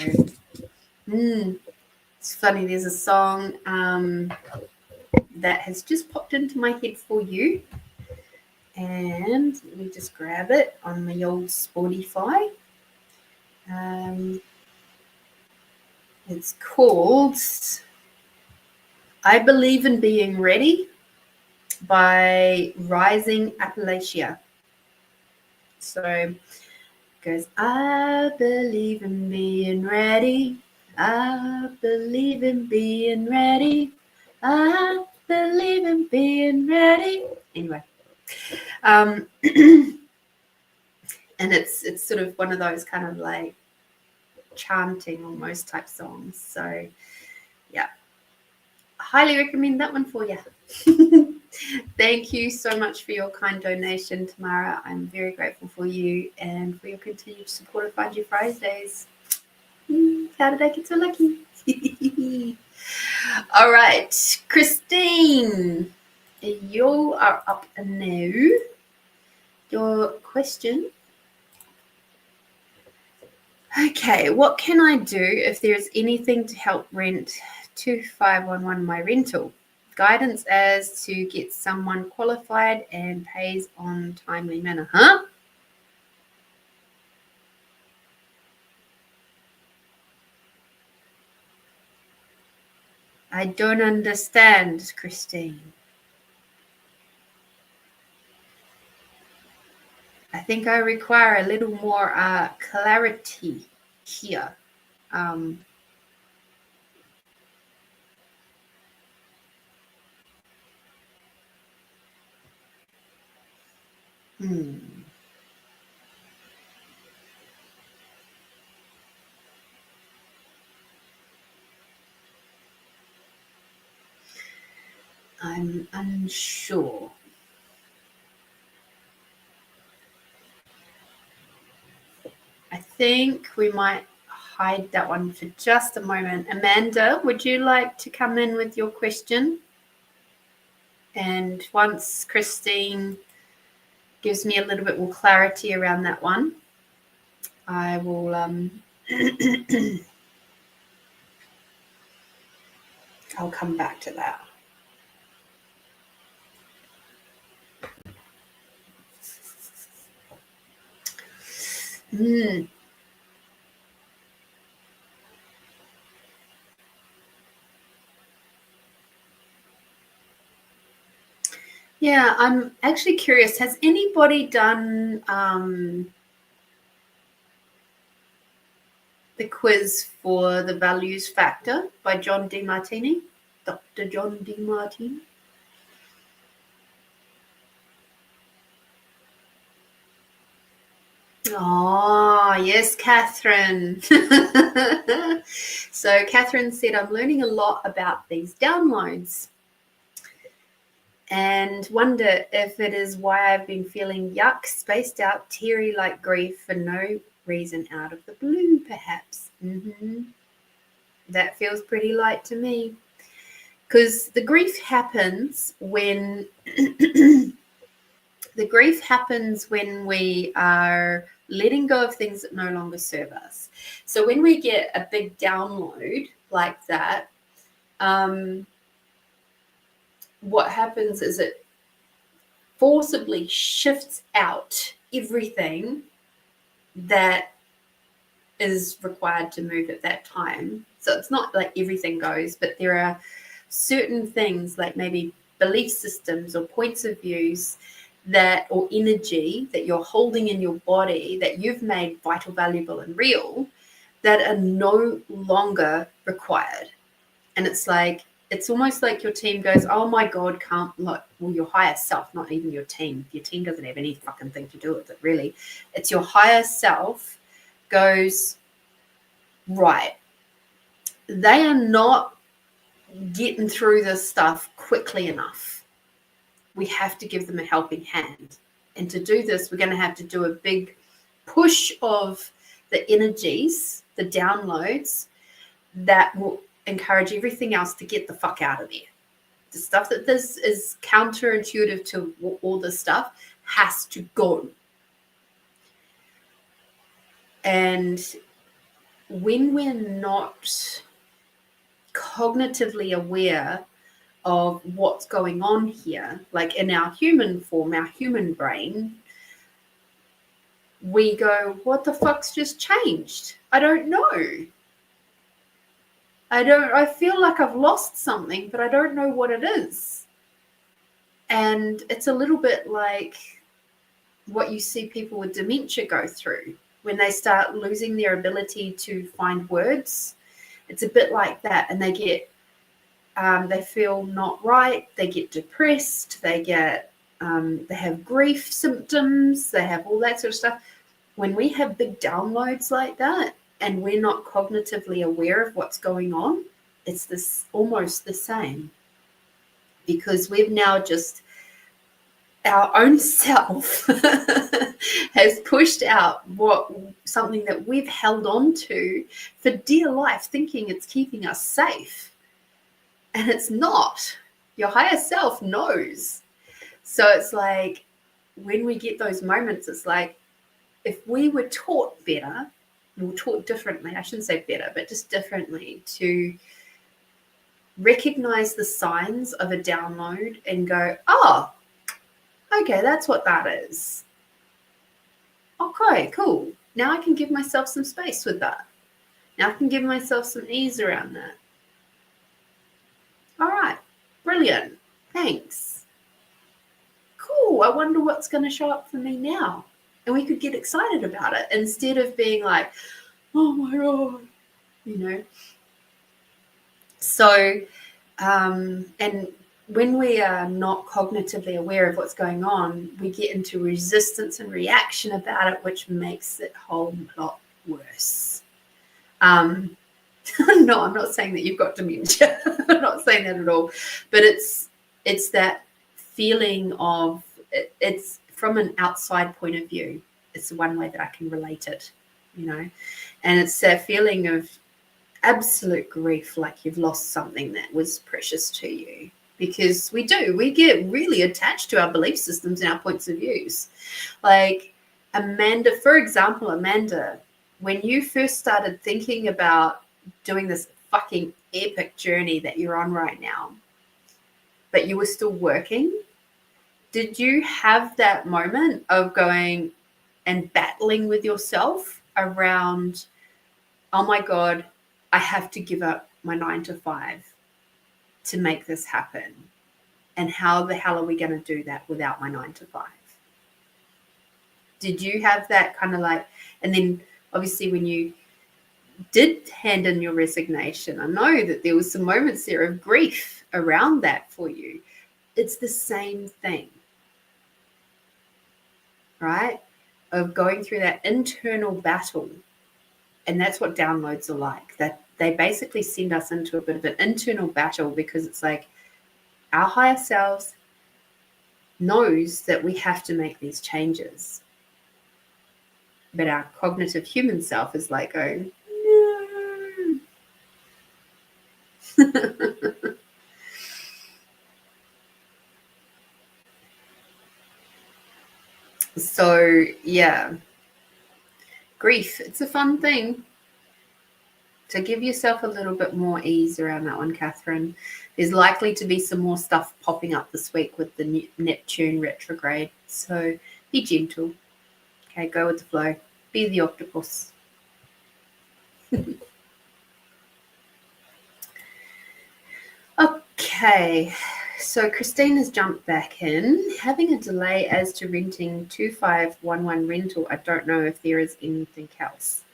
it's funny. There's a song that has just popped into my head for you, and let me just grab it on my old Spotify. It's called I Believe in Being Ready by Rising Appalachia. So it goes, I believe in being ready. I believe in being ready. I believe in being ready. Anyway. And it's sort of one of those kind of like chanting almost type songs. So yeah. Highly recommend that one for you. Thank you so much for your kind donation, Tamara. I'm very grateful for you and for your continued support of Find Your Fridays. How did I get so lucky? All right, Christine, you are up now. Your question. Okay, what can I do if there's anything to help rent 2511 my rental? Guidance as to get someone qualified and pays on timely manner. Huh? I don't understand, Christine. I think I require a little more clarity here. I'm unsure. I think we might hide that one for just a moment. Amanda, would you like to come in with your question? And once Christine gives me a little bit more clarity around that one, I will I'll come back to that. Yeah, I'm actually curious. Has anybody done the quiz for the values factor by John DeMartini? Dr. John DeMartini? Oh, yes, Catherine. So Catherine said, I'm learning a lot about these downloads and wonder if it is why I've been feeling yuck, spaced out, teary like grief for no reason out of the blue, perhaps. That feels pretty light to me. Because the grief happens when we are letting go of things that no longer serve us. So when we get a big download like that, what happens is it forcibly shifts out everything that is required to move at that time. So it's not like everything goes, but there are certain things like maybe belief systems or points of views that, or energy that you're holding in your body that you've made vital, valuable, and real that are no longer required. And it's like, it's almost like your team goes, oh my God, can't look. Well, your higher self, not even your team. Your team doesn't have any fucking thing to do with it, really. It's your higher self goes, right, they are not getting through this stuff quickly enough. We have to give them a helping hand. And to do this, we're going to have to do a big push of the energies, the downloads that will encourage everything else to get the fuck out of there. The stuff that this is counterintuitive to all this stuff has to go. And when we're not cognitively aware of what's going on here, like in our human form, our human brain, we go, what the fuck's just changed? I don't know. I feel like I've lost something, but I don't know what it is. And it's a little bit like what you see people with dementia go through when they start losing their ability to find words. It's a bit like that. And they get, they feel not right. They get depressed. They have grief symptoms. They have all that sort of stuff. When we have big downloads like that, and we're not cognitively aware of what's going on, it's this almost the same, because we've now just, our own self has pushed out something that we've held on to for dear life, thinking it's keeping us safe, and it's not. Your higher self knows. So it's like when we get those moments, it's like if we were taught better, or taught differently, I shouldn't say better, but just differently, to recognize the signs of a download and go, oh, okay, that's what that is. Okay, cool. Now I can give myself some space with that. Now I can give myself some ease around that. All right, brilliant. Thanks. Cool. I wonder what's going to show up for me now. And we could get excited about it instead of being like, oh my God, you know. So, and when we are not cognitively aware of what's going on, we get into resistance and reaction about it, which makes it a whole lot worse. No, I'm not saying that you've got dementia. I'm not saying that at all. But it's that feeling of, it's from an outside point of view. It's the one way that I can relate it, and it's that feeling of absolute grief, like you've lost something that was precious to you. Because we get really attached to our belief systems and our points of views. Like Amanda, for example, when you first started thinking about doing this fucking epic journey that you're on right now, but you were still working, did you have that moment of going and battling with yourself around, oh my God, I have to give up my 9 to 5 to make this happen? And how the hell are we going to do that without my 9 to 5? Did you have that kind of like, and then obviously when you did hand in your resignation, I know that there was some moments there of grief around that for you. It's the same thing, right? Of going through that internal battle. And that's what downloads are like, that they basically send us into a bit of an internal battle, because it's like our higher selves knows that we have to make these changes. But our cognitive human self is like going, no. So, yeah. Grief, it's a fun thing. So give yourself a little bit more ease around that one, Catherine. There's likely to be some more stuff popping up this week with the Neptune retrograde. So be gentle. Okay, go with the flow. Be the octopus. Okay, so Christine has jumped back in. Having a delay as to renting 2511 rental. I don't know if there is anything else.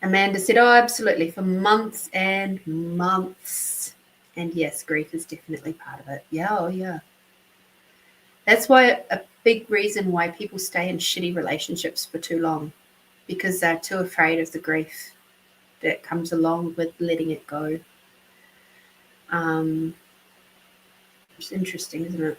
Amanda said, oh, absolutely, for months and months. And yes, grief is definitely part of it. Yeah, oh yeah. That's why a big reason why people stay in shitty relationships for too long, because they're too afraid of the grief that comes along with letting it go. It's interesting, isn't it?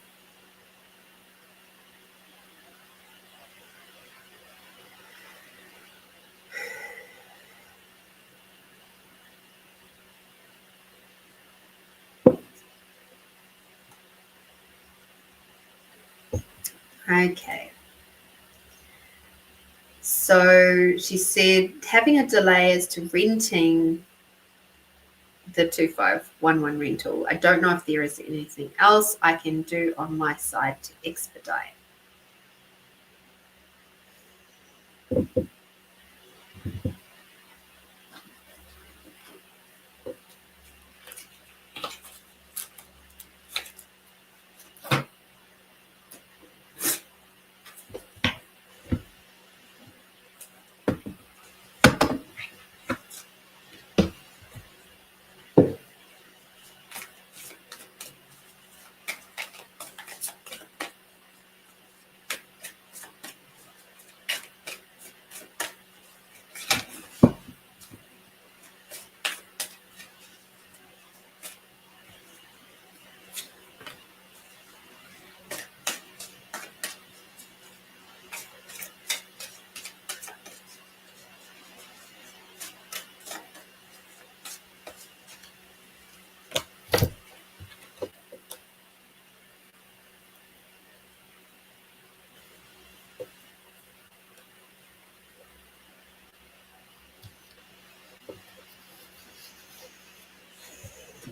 Okay. So she said, having a delay as to renting the 2511 rental. I don't know if there is anything else I can do on my side to expedite.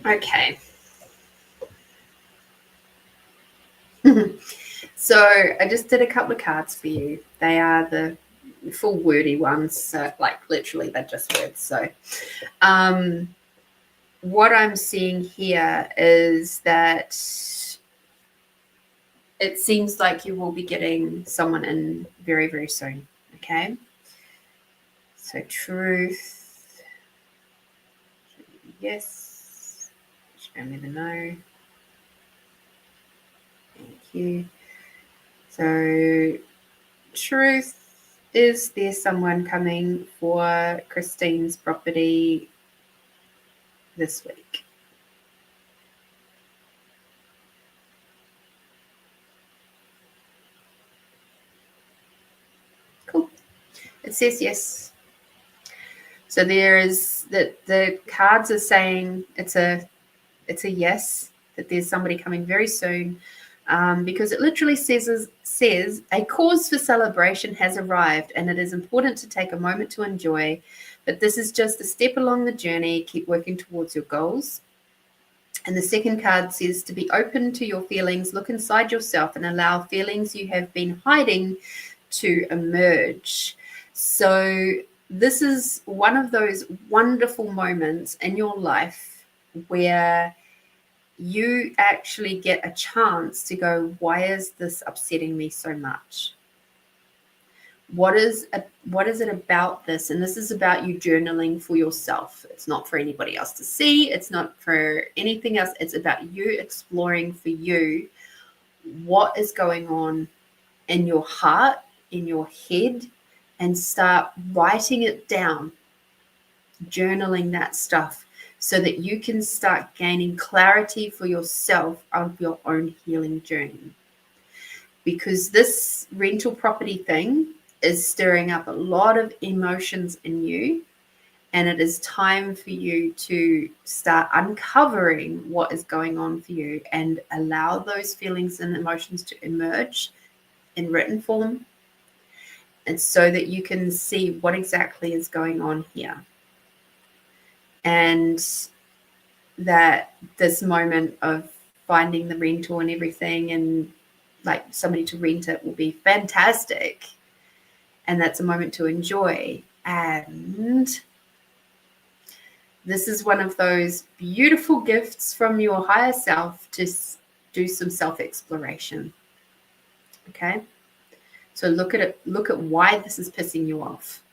Okay. So I just did a couple of cards for you. They are the full wordy ones, so like literally they're just words. So what I'm seeing here is that it seems like you will be getting someone in very, very soon. Okay. So truth. Yes. Show me the no. Thank you. So truth. Is there someone coming for Christine's property this week? Cool. It says yes. So there is that the cards are saying it's a yes, that there's somebody coming very soon, because it literally says a cause for celebration has arrived, and it is important to take a moment to enjoy. But this is just a step along the journey. Keep working towards your goals. And the second card says to be open to your feelings, look inside yourself and allow feelings you have been hiding to emerge. So this is one of those wonderful moments in your life where you actually get a chance to go, why is this upsetting me so much? What is it about this? And this is about you journaling for yourself. It's not for anybody else to see. It's not for anything else. It's about you exploring for you what is going on in your heart, in your head, and start writing it down, journaling that stuff so that you can start gaining clarity for yourself of your own healing journey. Because this rental property thing is stirring up a lot of emotions in you, and it is time for you to start uncovering what is going on for you and allow those feelings and emotions to emerge in written form, and so that you can see what exactly is going on here. And that this moment of finding the rental and everything and like somebody to rent it will be fantastic. And that's a moment to enjoy. And this is one of those beautiful gifts from your higher self to do some self-exploration. Okay? So look at it. Look at why this is pissing you off.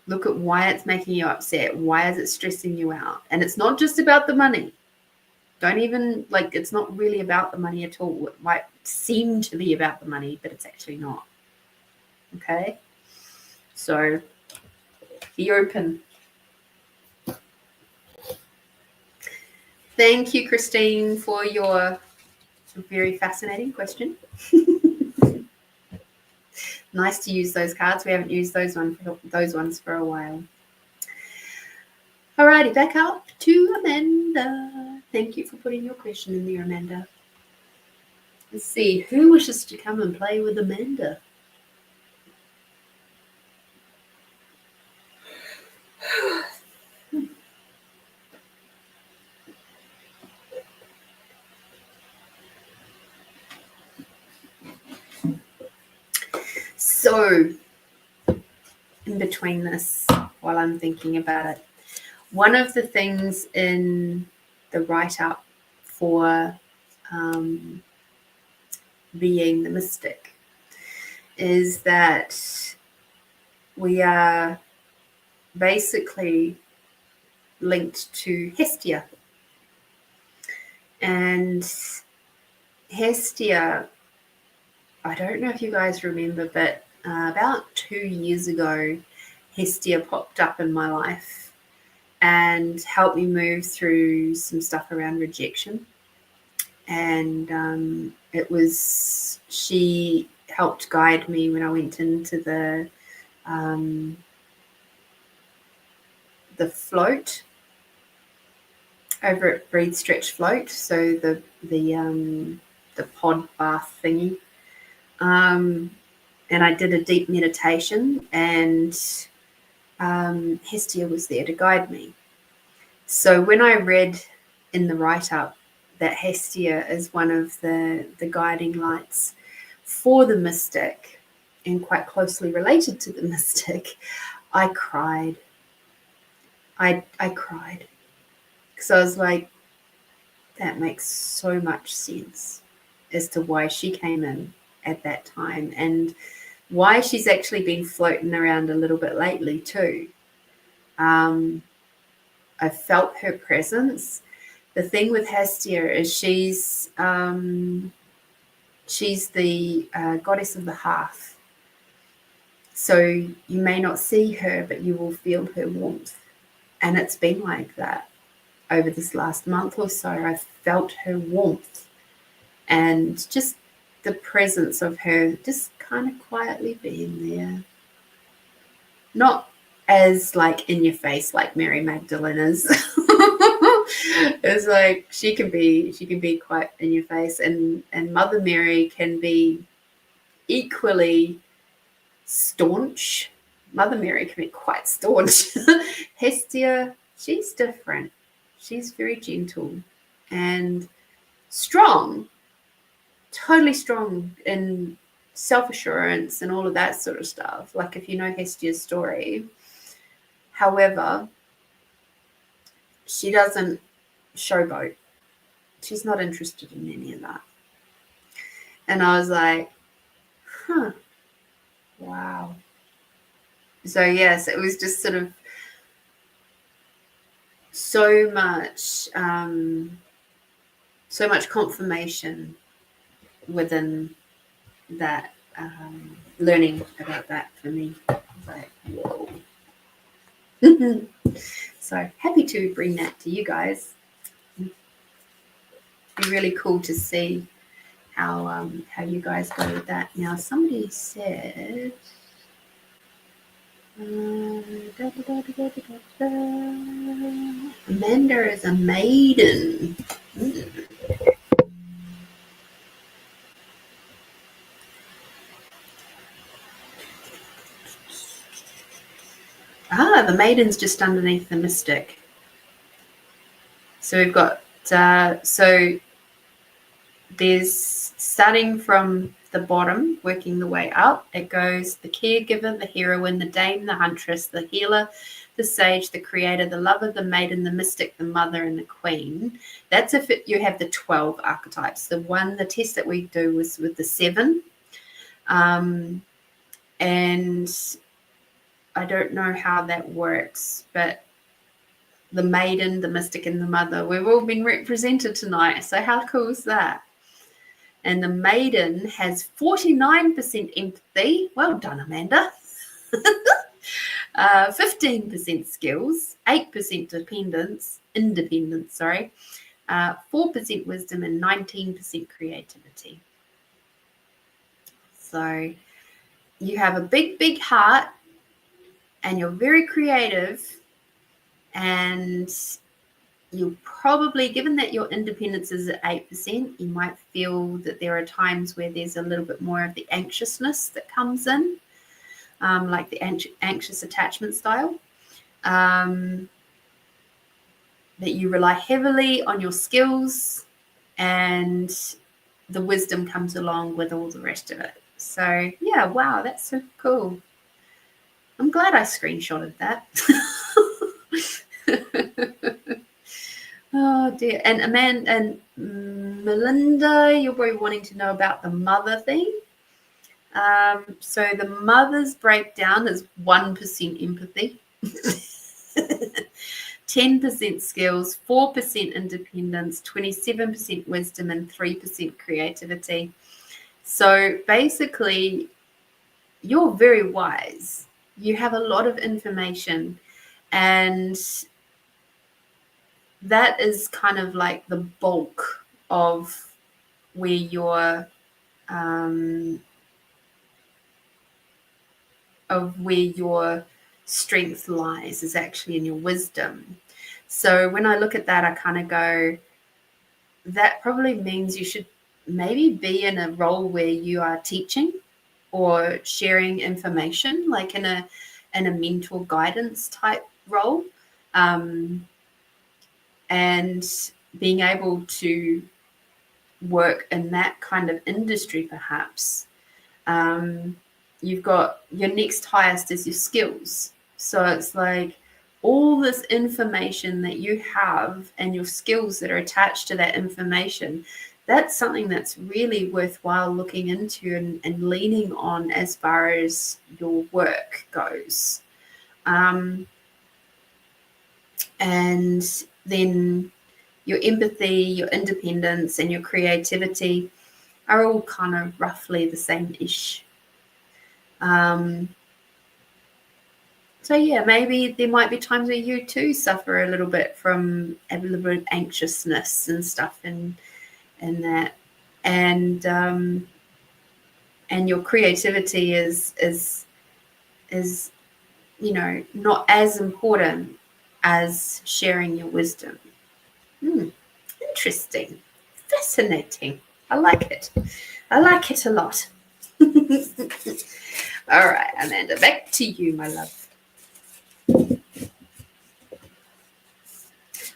Look at why it's making you upset. Why is it stressing you out? And it's not just about the money. Don't even, it's not really about the money at all. It might seem to be about the money, but it's actually not. Okay? So be open. Thank you, Christine, for your very fascinating question. Nice to use those cards. We haven't used those ones for a while. Alrighty, back up to Amanda. Thank you for putting your question in there, Amanda. Let's see, who wishes to come and play with Amanda? So, in between this, while I'm thinking about it, one of the things in the write-up for being the mystic is that we are basically linked to Hestia. And Hestia, I don't know if you guys remember, but about 2 years ago, Hestia popped up in my life and helped me move through some stuff around rejection. And she helped guide me when I went into the float over at Breathe Stretch Float, so the pod bath thingy. And I did a deep meditation, and Hestia was there to guide me. So when I read in the write-up that Hestia is one of the guiding lights for the mystic and quite closely related to the mystic, I cried. I cried because I was like, that makes so much sense as to why she came in at that time. And why she's actually been floating around a little bit lately too. I felt her presence. The thing with Hestia is she's the goddess of the hearth. So you may not see her, but you will feel her warmth. And it's been like that over this last month or so. I felt her warmth and just the presence of her just kind of quietly being there. Not as like in your face like Mary Magdalene is. It's like she can be quite in your face, and Mother Mary can be equally staunch. Mother Mary can be quite staunch. Hestia, she's different. She's very gentle and strong, totally strong in self-assurance and all of that sort of stuff. Like if you know Hestia's story. However, she doesn't showboat. She's not interested in any of that. And I was like, wow. So yes, it was just sort of so much confirmation within that, learning about that for me. I was like, whoa. So happy to bring that to you guys. It'd be really cool to see how you guys go with that. Now somebody said Amanda is a maiden. The maiden's just underneath the mystic. So we've got so there's starting from the bottom, working the way up. It goes the caregiver, the heroine, the dame, the huntress, the healer, the sage, the creator, the lover, the maiden, the mystic, the mother, and the queen. That's if you have the 12 archetypes. The test that we do was with the 7. And I don't know how that works, but the maiden, the mystic, and the mother, we've all been represented tonight. So how cool is that? And the maiden has 49% empathy. Well done, Amanda. 15% skills, 8% independence, 4% wisdom, and 19% creativity. So you have a big, big heart, and you're very creative, and you'll probably, given that your independence is at 8%, you might feel that there are times where there's a little bit more of the anxiousness that comes in, like the anxious attachment style, that you rely heavily on your skills, and the wisdom comes along with all the rest of it. So yeah, wow, that's so cool. I'm glad I screenshotted that. Oh dear. And Amanda and Melinda, you're probably wanting to know about the mother thing. So the mother's breakdown is 1% empathy, 10% skills, 4% independence, 27% wisdom, and 3% creativity. So basically, you're very wise. You have a lot of information, and that is kind of like the bulk of where your strength lies, is actually in your wisdom. So when I look at that, I kind of go, that probably means you should maybe be in a role where you are teaching or sharing information, like in a mentor guidance type role. And being able to work in that kind of industry, perhaps. You've got your next highest is your skills. So it's like all this information that you have and your skills that are attached to that information that's something that's really worthwhile looking into and leaning on as far as your work goes. And then your empathy, your independence, and your creativity are all kind of roughly the same-ish. So yeah, maybe there might be times where you too suffer a little bit from a little bit of anxiousness and stuff and that. And your creativity is not as important as sharing your wisdom. Interesting. Fascinating. I like it. I like it a lot. All right, Amanda, back to you, my love.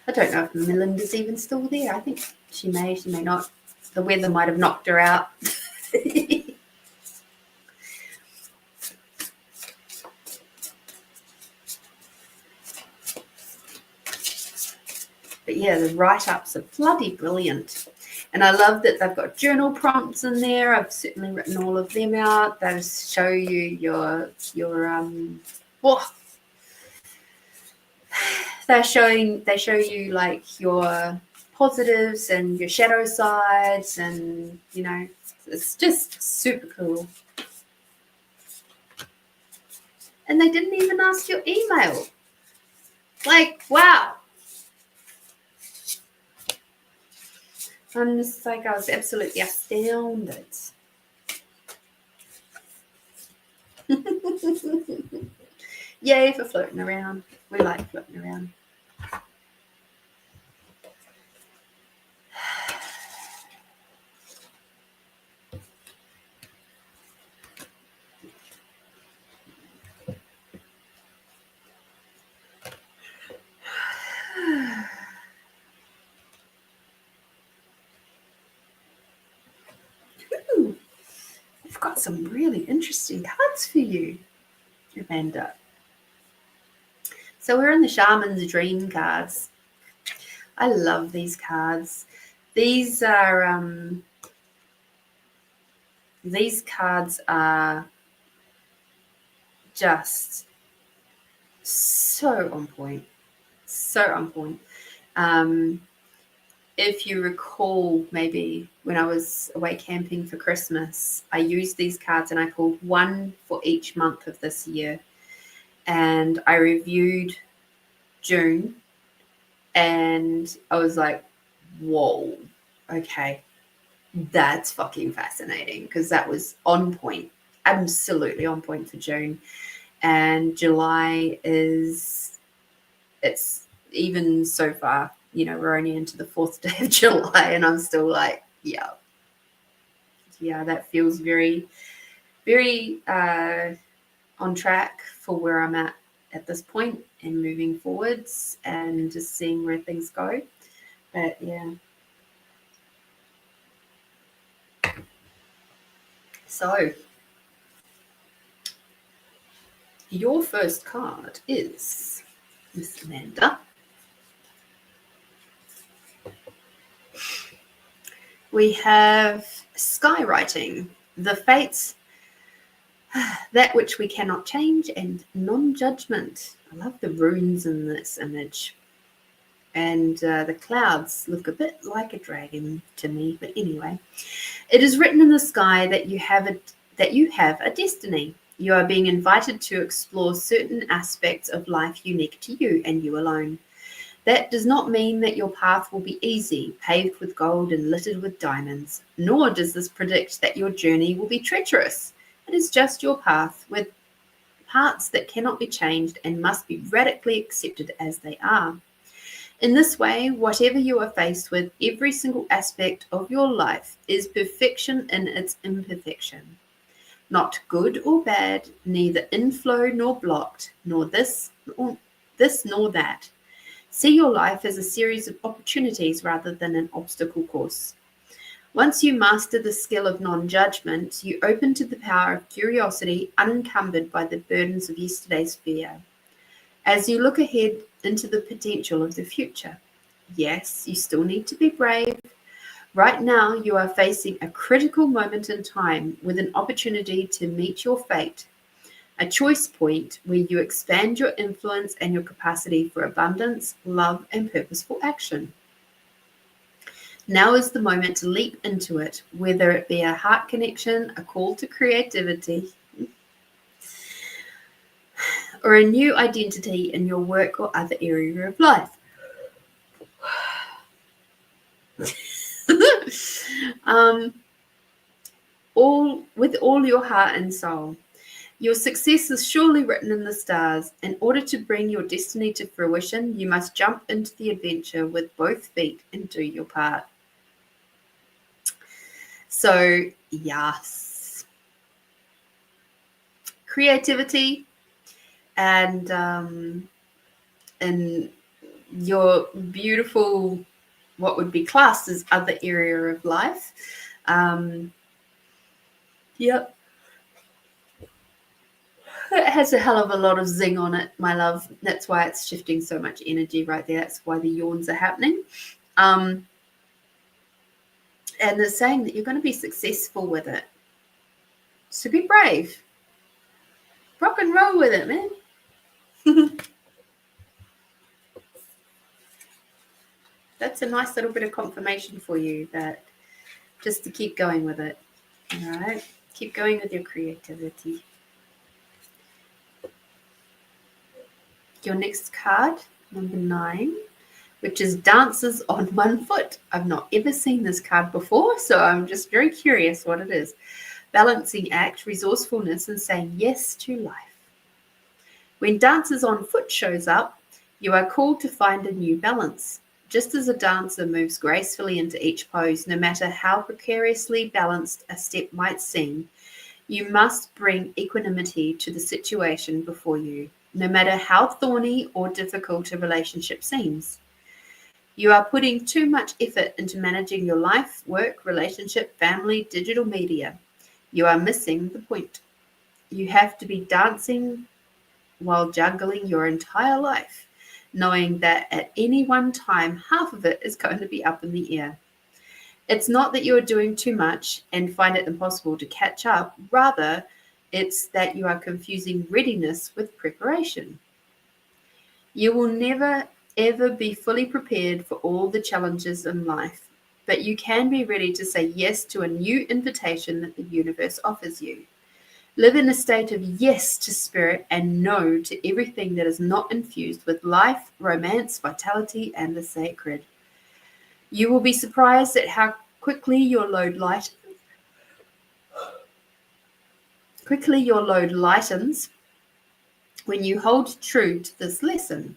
I don't know if Melinda's even still there. I think she may not. The weather might have knocked her out. But yeah, the write-ups are bloody brilliant. And I love that they've got journal prompts in there. I've certainly written all of them out. They show you your they show you like your positives and your shadow sides, and it's just super cool. And they didn't even ask your email. Like, wow. I'm just like, I was absolutely astounded. Yay for floating around. We like floating around. Ooh, I've got some really interesting cards for you, Amanda. So we're in the Shaman's Dream cards. I love these cards. These cards are just so on point. So on point. If you recall, maybe when I was away camping for Christmas, I used these cards and I pulled one for each month of this year. And I reviewed June and I was like, whoa, okay, that's fucking fascinating, because that was on point, absolutely on point for June. And July it's even so far, we're only into the 4th day of July and I'm still like, yeah, that feels very, very on track for where I'm at this point and moving forwards and just seeing where things go. But yeah. So your first card is Miss Amanda. We have skywriting, the fates, that which we cannot change, and non-judgment. I love the runes in this image. And the clouds look a bit like a dragon to me, but anyway. It is written in the sky that you have a destiny. You are being invited to explore certain aspects of life unique to you and you alone. That does not mean that your path will be easy, paved with gold and littered with diamonds, nor does this predict that your journey will be treacherous. It is just your path with parts that cannot be changed and must be radically accepted as they are. In this way, whatever you are faced with, every single aspect of your life is perfection in its imperfection. Not good or bad, neither inflow nor blocked, nor this nor that. See your life as a series of opportunities rather than an obstacle course. Once you master the skill of non-judgment, you open to the power of curiosity unencumbered by the burdens of yesterday's fear. As you look ahead into the potential of the future, yes, you still need to be brave. Right now, you are facing a critical moment in time with an opportunity to meet your fate, a choice point where you expand your influence and your capacity for abundance, love, and purposeful action. Now is the moment to leap into it, whether it be a heart connection, a call to creativity, or a new identity in your work or other area of life. With all your heart and soul. Your success is surely written in the stars. In order to bring your destiny to fruition, you must jump into the adventure with both feet and do your part. So, yes. Creativity and your beautiful, what would be classed as other area of life. Yep. It has a hell of a lot of zing on it, my love. That's why it's shifting so much energy right there. That's why the yawns are happening. And they're saying that you're going to be successful with it. So be brave. Rock and roll with it, man. That's a nice little bit of confirmation for you that just to keep going with it. All right. Keep going with your creativity. Your next card, number 9, which is Dances on One Foot. I've not ever seen this card before, so I'm just very curious what it is. Balancing act, resourcefulness, and saying yes to life. When Dances on Foot shows up, you are called to find a new balance. Just as a dancer moves gracefully into each pose, no matter how precariously balanced a step might seem, you must bring equanimity to the situation before you, no matter how thorny or difficult a relationship seems. You are putting too much effort into managing your life, work, relationship, family, digital media. You are missing the point. You have to be dancing while juggling your entire life, knowing that at any one time, half of it is going to be up in the air. It's not that you are doing too much and find it impossible to catch up. Rather, it's that you are confusing readiness with preparation. You will never, ever be fully prepared for all the challenges in life, but you can be ready to say yes to a new invitation that the universe offers you. Live in a state of yes to spirit and no to everything that is not infused with life, romance, vitality, and the sacred. You will be surprised at how quickly your load lightens when you hold true to this lesson.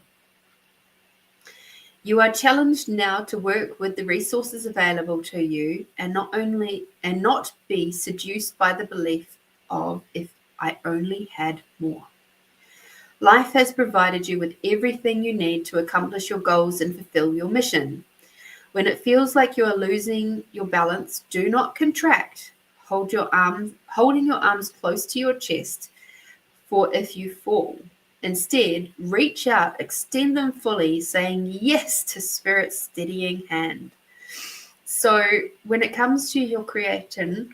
You are challenged now to work with the resources available to you and not be seduced by the belief of if I only had more. Life has provided you with everything you need to accomplish your goals and fulfill your mission. When it feels like you are losing your balance, do not contract. Holding your arms close to your chest for if you fall. Instead, reach out, extend them fully, saying yes to Spirit's steadying hand. So when it comes to your creation,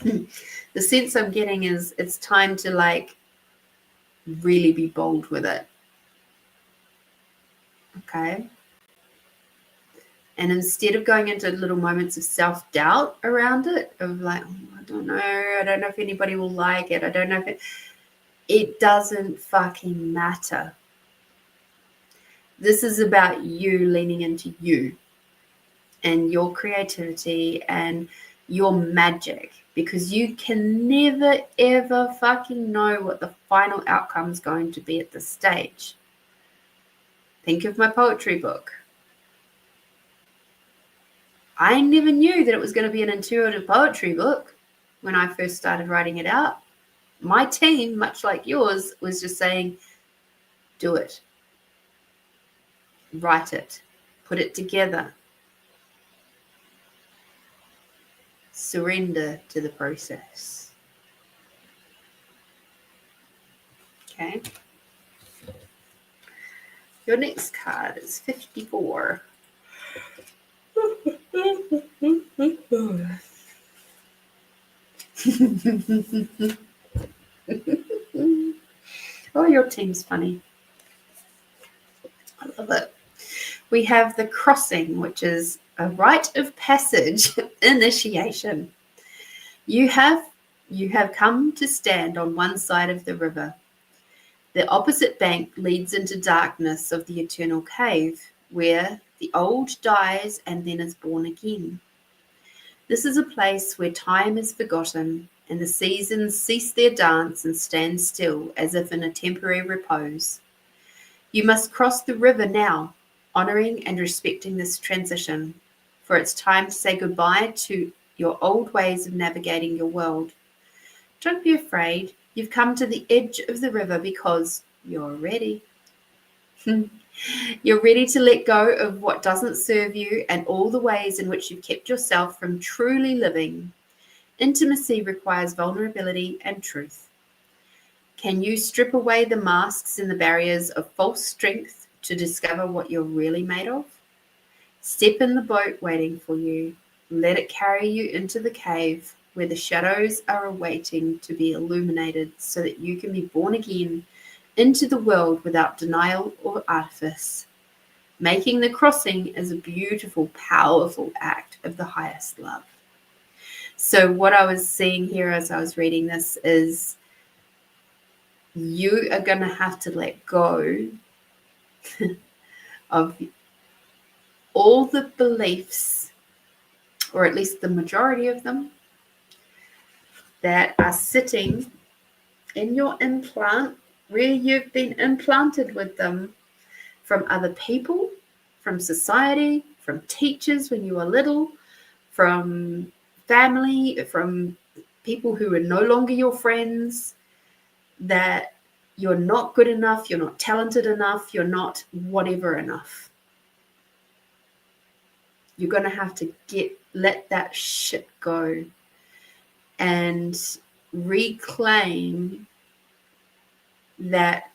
the sense I'm getting is it's time to really be bold with it. Okay. And instead of going into little moments of self-doubt around it, of I don't know if anybody will like it. I don't know if it doesn't fucking matter. This is about you leaning into you and your creativity and your magic, because you can never, ever fucking know what the final outcome is going to be at this stage. Think of my poetry book. I never knew that it was going to be an intuitive poetry book when I first started writing it out. My team, much like yours, was just saying, do it. Write it. Put it together. Surrender to the process. Okay. Your next card is 54. Oh, your team's funny. I love it. We have the crossing, which is a rite of passage initiation. You have come to stand on one side of the river. The opposite bank leads into darkness of the eternal cave, where the old dies and then is born again. This is a place where time is forgotten and the seasons cease their dance and stand still as if in a temporary repose. You must cross the river now, honoring and respecting this transition, for it's time to say goodbye to your old ways of navigating your world. Don't be afraid. You've come to the edge of the river because you're ready. You're ready to let go of what doesn't serve you and all the ways in which you've kept yourself from truly living. Intimacy requires vulnerability and truth. Can you strip away the masks and the barriers of false strength to discover what you're really made of? Step in the boat waiting for you. Let it carry you into the cave where the shadows are awaiting to be illuminated so that you can be born again into the world without denial or artifice. Making the crossing is a beautiful, powerful act of the highest love. So what I was seeing here as I was reading this is you are going to have to let go of all the beliefs, or at least the majority of them, that are sitting in your implant, where you've been implanted with them from other people, from society, from teachers when you were little, from family, from people who are no longer your friends, that you're not good enough, you're not talented enough, you're not whatever enough. You're going to have to let that shit go and reclaim that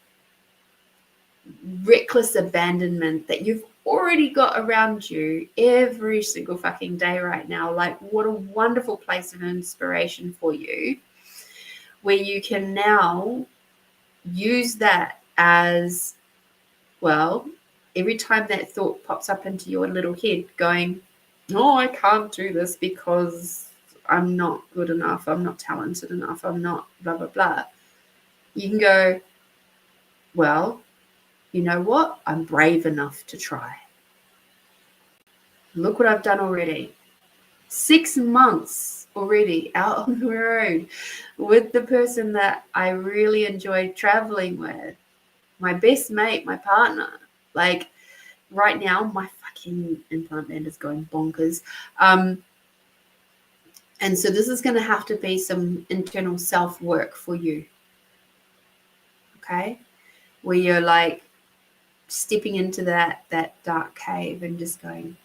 reckless abandonment that you've already got around you every single fucking day right now. Like, what a wonderful place of inspiration for you, where you can now use that as, well, every time that thought pops up into your little head going, no, I can't do this because I'm not good enough, I'm not talented enough, I'm not blah, blah, blah. You can go, well, you know what? I'm brave enough to try. Look what I've done already. 6 months already out on the road with the person that I really enjoyed traveling with, my best mate, my partner. Like, right now, my fucking implant band is going bonkers. And so this is going to have to be some internal self-work for you. Okay? Where you're like stepping into that dark cave and just going,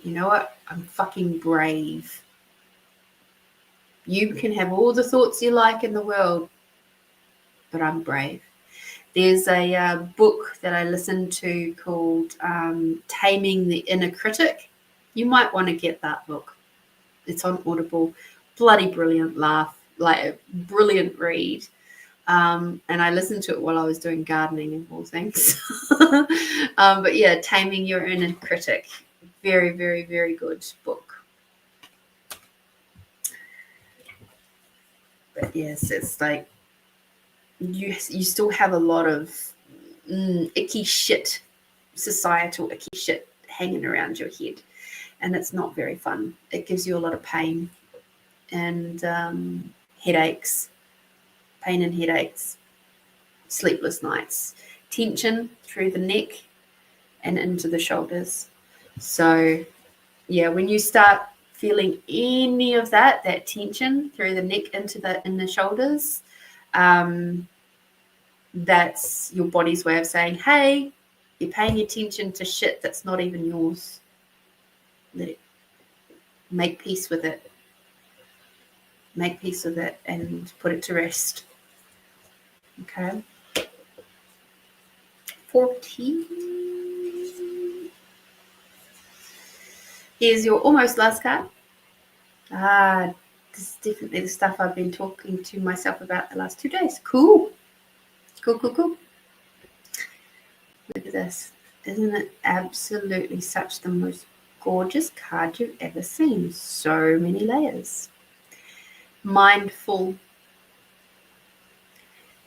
you know what? I'm fucking brave. You can have all the thoughts you like in the world, but I'm brave. There's a book that I listened to called Taming the Inner Critic. You might want to get that book. It's on Audible. Bloody brilliant laugh, like a brilliant read. And I listened to it while I was doing gardening and all things. But yeah, Taming Your Inner Critic. Very, very, very good book. But yes, it's like you still have a lot of icky shit, societal icky shit hanging around your head. And it's not very fun. It gives you a lot of pain and headaches, pain and headaches, sleepless nights, tension through the neck and into the shoulders. So, yeah, when you start feeling any of that tension through the neck into the shoulders, that's your body's way of saying, hey, you're paying attention to shit that's not even yours. Let it, make peace with it. Make peace with it and put it to rest. Okay. EP40. Here's your almost last card. This is definitely the stuff I've been talking to myself about the last 2 days. Cool. Cool. Look at this. Isn't it absolutely such the most gorgeous card you've ever seen? So many layers. Mindful.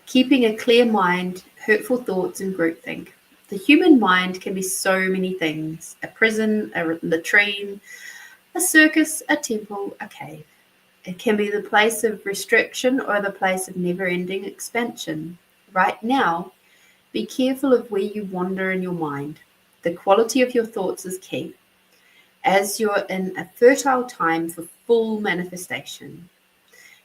Keeping a clear mind, hurtful thoughts, and groupthink. The human mind can be so many things. A prison, a latrine, a circus, a temple, a cave. It can be the place of restriction or the place of never-ending expansion. Right now, be careful of where you wander in your mind. The quality of your thoughts is key, as you're in a fertile time for full manifestation.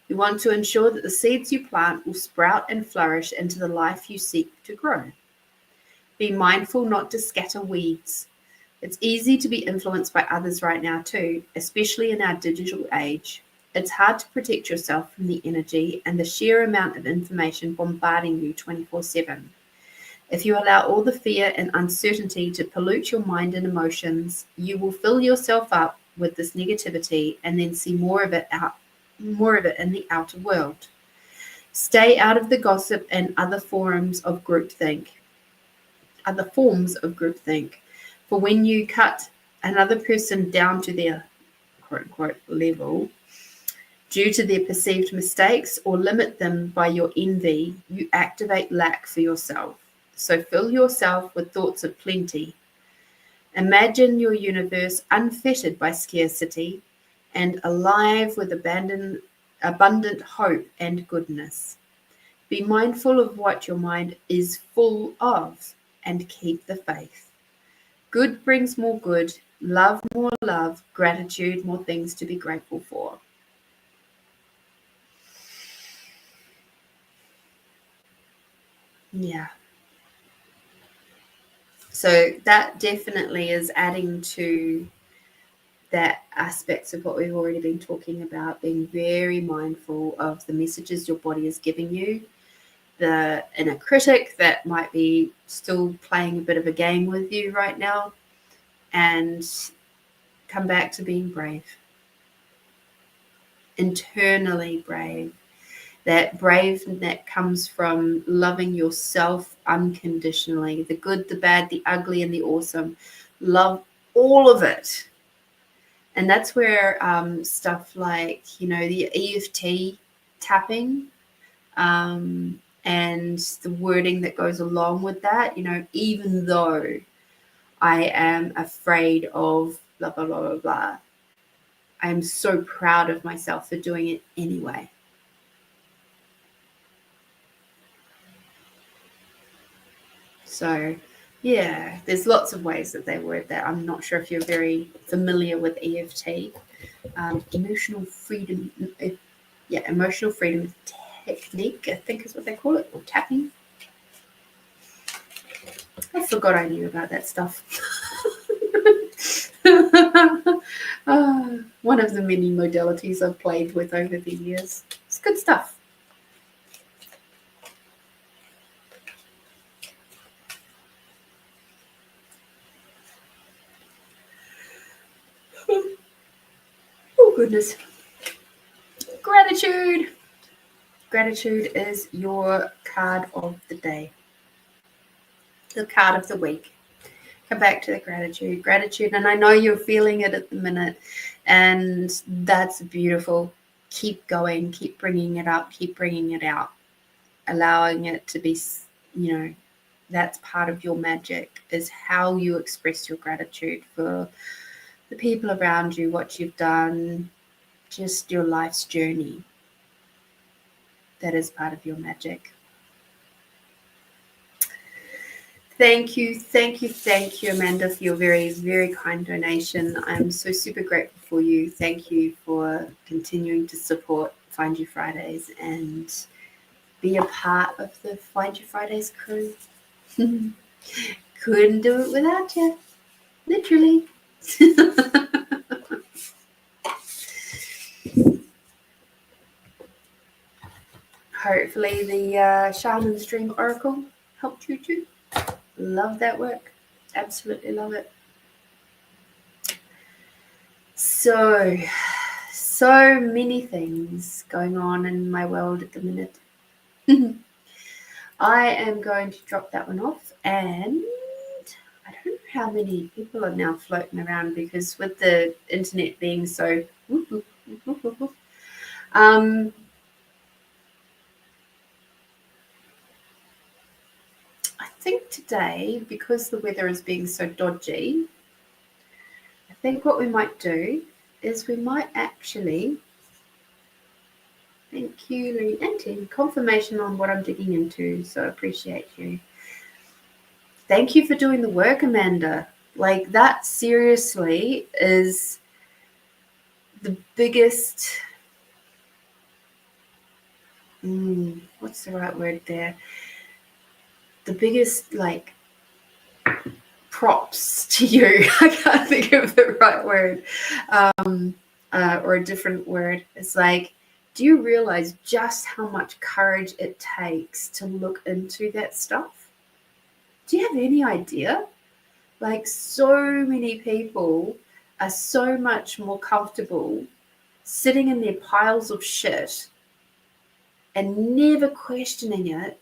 You want to ensure that the seeds you plant will sprout and flourish into the life you seek to grow. Be mindful not to scatter weeds. It's easy to be influenced by others right now too, especially in our digital age. It's hard to protect yourself from the energy and the sheer amount of information bombarding you 24/7. If you allow all the fear and uncertainty to pollute your mind and emotions, you will fill yourself up with this negativity and then see more of it in the outer world. Stay out of the gossip and other forms of groupthink. For when you cut another person down to their quote unquote level due to their perceived mistakes or limit them by your envy, you activate lack for yourself. So fill yourself with thoughts of plenty. Imagine your universe unfettered by scarcity and alive with abundant hope and goodness. Be mindful of what your mind is full of and keep the faith. Good brings more good, love more love, gratitude more things to be grateful for. Yeah. So that definitely is adding to that aspects of what we've already been talking about, being very mindful of the messages your body is giving you, the inner critic that might be still playing a bit of a game with you right now, and come back to being brave. Internally brave. That brave that comes from loving yourself unconditionally, the good, the bad, the ugly, and the awesome. Love all of it. And that's where stuff like, the EFT tapping and the wording that goes along with that, even though I am afraid of blah, blah, blah, blah, blah, I am so proud of myself for doing it anyway. So, yeah, there's lots of ways that they word that. I'm not sure if you're very familiar with EFT. Emotional freedom technique, I think is what they call it, or tapping. I forgot I knew about that stuff. One of the many modalities I've played with over the years. It's good stuff. Oh, goodness. Gratitude. Gratitude is your card of the day. The card of the week. Come back to the gratitude. And I know you're feeling it at the minute, and that's beautiful. Keep going, keep bringing it up, keep bringing it out, allowing it to be, that's part of your magic, is how you express your gratitude for the people around you, what you've done, just your life's journey. That is part of your magic. Thank you, Amanda, for your very, very kind donation. I'm so super grateful for you. Thank you for continuing to support Find You Fridays and be a part of the Find You Fridays crew. Couldn't do it without you, literally. Hopefully the Shaman's Dream Oracle helped you too. Love that work. Absolutely love it. So many things going on in my world at the minute. I am going to drop that one off, and I don't know how many people are now floating around, because with the internet being so I think today, because the weather is being so dodgy, I think what we might do is we might actually, thank you, Lorene and Tim, confirmation on what I'm digging into, so I appreciate you. Thank you for doing the work, Amanda. Like, that seriously is the biggest, what's the right word there? The biggest, like, props to you. I can't think of the right word, or a different word. It's like, do you realize just how much courage it takes to look into that stuff? Do you have any idea? Like, so many people are so much more comfortable sitting in their piles of shit and never questioning it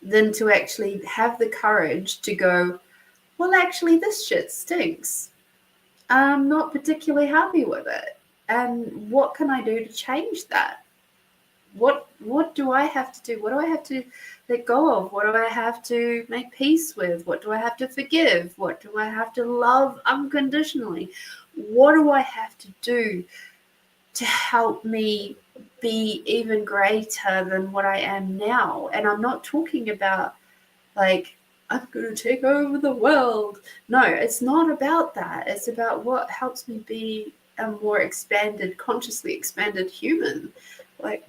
than to actually have the courage to go, well, actually, this shit stinks. I'm not particularly happy with it. And what can I do to change that? What do I have to do? What do I have to let go of? What do I have to make peace with? What do I have to forgive? What do I have to love unconditionally? What do I have to do to help me be even greater than what I am now? And I'm not talking about like, I'm going to take over the world. No, it's not about that. It's about what helps me be a more expanded, consciously expanded human. Like,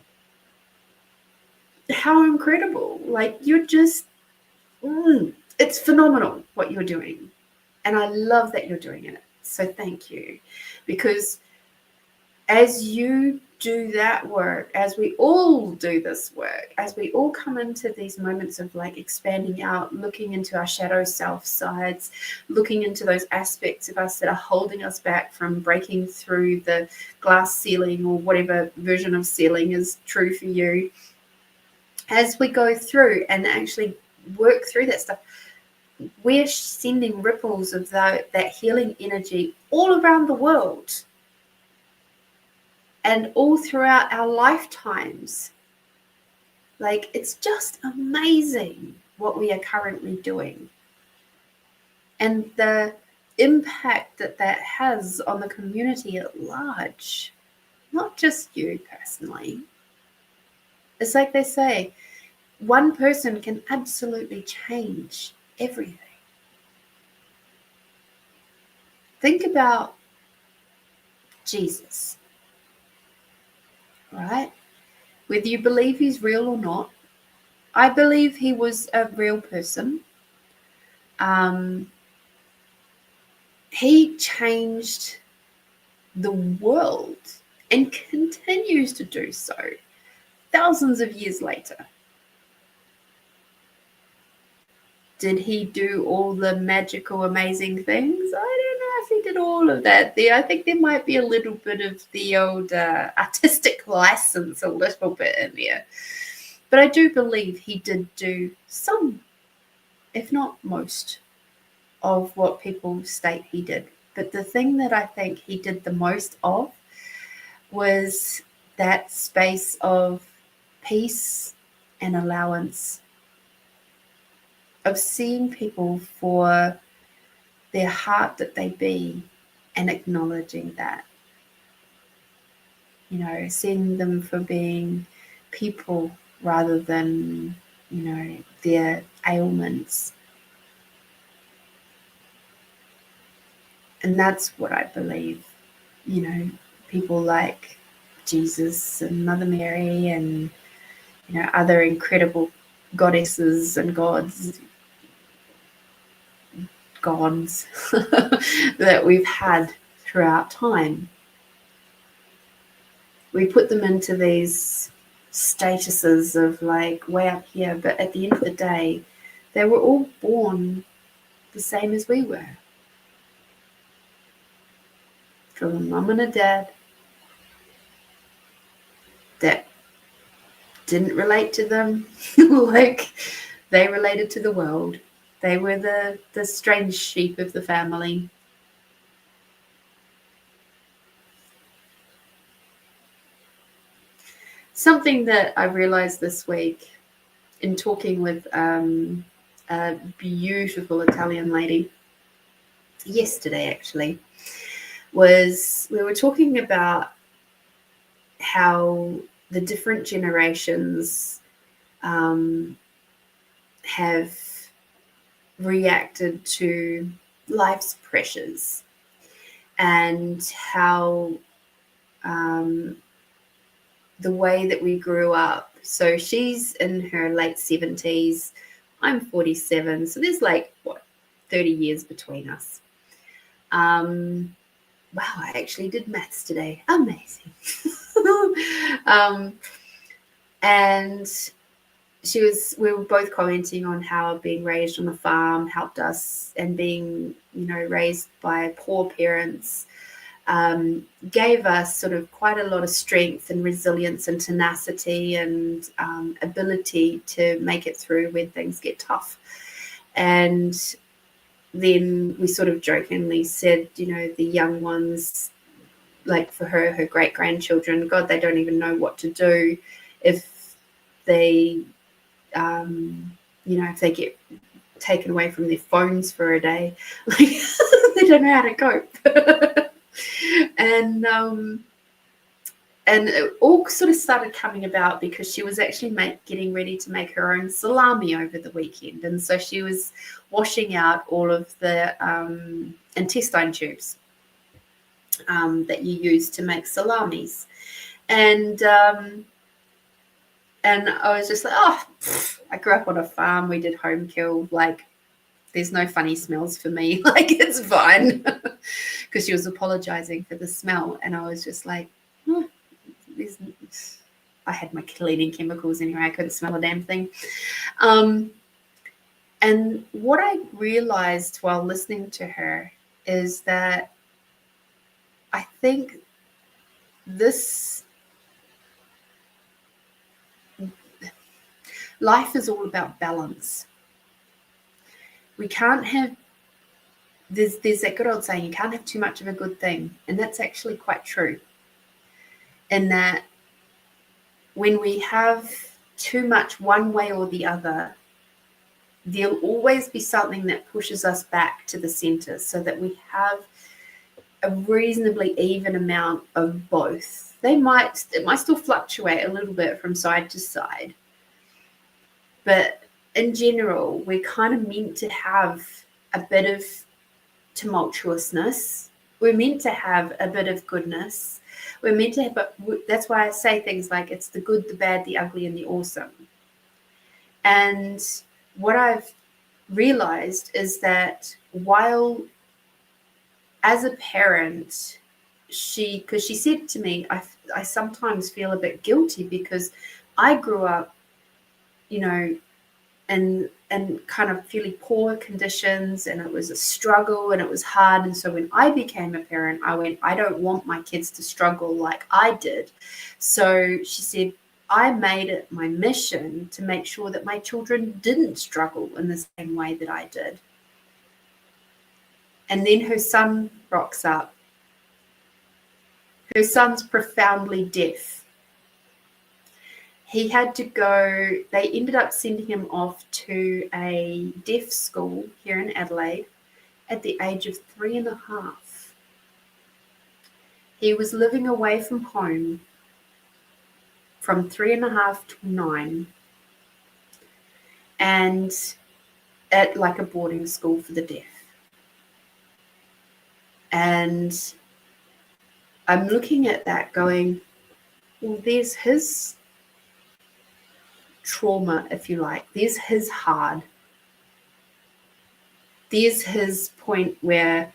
how incredible. Like, you're just, it's phenomenal what you're doing. And I love that you're doing it. So thank you. Because as you do that work, as we all do this work, as we all come into these moments of like expanding out, looking into our shadow self sides, looking into those aspects of us that are holding us back from breaking through the glass ceiling or whatever version of ceiling is true for you, as we go through and actually work through that stuff, we're sending ripples of that healing energy all around the world. And all throughout our lifetimes. Like, it's just amazing what we are currently doing. And the impact that that has on the community at large, not just you personally. It's like they say, one person can absolutely change everything. Think about Jesus. Right? Whether you believe he's real or not, I believe he was a real person. He changed the world and continues to do so thousands of years later. Did he do all the magical, amazing things? I don't know if he did all of that there. I think there might be a little bit of the old artistic license, a little bit in there. But I do believe he did do some, if not most, of what people state he did. But the thing that I think he did the most of was that space of peace and allowance, of seeing people for their heart that they be and acknowledging that. You know, seeing them for being people rather than, you know, their ailments. And that's what I believe, you know, people like Jesus and Mother Mary and, you know, other incredible goddesses and gods that we've had throughout time. We put them into these statuses of like way up here, but at the end of the day, they were all born the same as we were, from a mum and a dad that didn't relate to them like they related to the world. They were the strange sheep of the family. Something that I realized this week in talking with a beautiful Italian lady yesterday, actually, was we were talking about how the different generations have reacted to life's pressures, and how the way that we grew up. So she's in her late 70s, I'm 47, so there's like 30 years between us. Wow, I actually did maths today. Amazing. And we were both commenting on how being raised on a farm helped us, and being, raised by poor parents gave us sort of quite a lot of strength and resilience and tenacity and ability to make it through when things get tough. And then we sort of jokingly said, the young ones, like for her great-grandchildren, God, they don't even know what to do if they, if they get taken away from their phones for a day. Like, they don't know how to cope. And it all sort of started coming about because she was actually getting ready to make her own salami over the weekend. And so she was washing out all of the intestine tubes that you use to make salamis. And I was just like, I grew up on a farm. We did home kill. Like, there's no funny smells for me. Like, it's fine. Because she was apologizing for the smell. And I was just like, I had my cleaning chemicals anyway. I couldn't smell a damn thing. And what I realized while listening to her is that I think life is all about balance. We can't have, there's that good old saying, you can't have too much of a good thing. And that's actually quite true. In that when we have too much one way or the other, there'll always be something that pushes us back to the center, so that we have a reasonably even amount of both. It might still fluctuate a little bit from side to side, but in general, we're kind of meant to have a bit of tumultuousness. We're meant to have a bit of goodness. We're meant to have, but that's why I say things like it's the good, the bad, the ugly, and the awesome. And what I've realized is that while as a parent, because she said to me, I sometimes feel a bit guilty because I grew up, in kind of fairly poor conditions, and it was a struggle and it was hard. And so when I became a parent, I went, I don't want my kids to struggle like I did. So she said, I made it my mission to make sure that my children didn't struggle in the same way that I did. And then her son rocks up. Her son's profoundly deaf. He had to go, they ended up sending him off to a deaf school here in Adelaide at the age of 3.5. He was living away from home from 3.5 to 9, and at like a boarding school for the deaf. And I'm looking at that going, well, there's his trauma, if you like. There's his hard. There's his point where,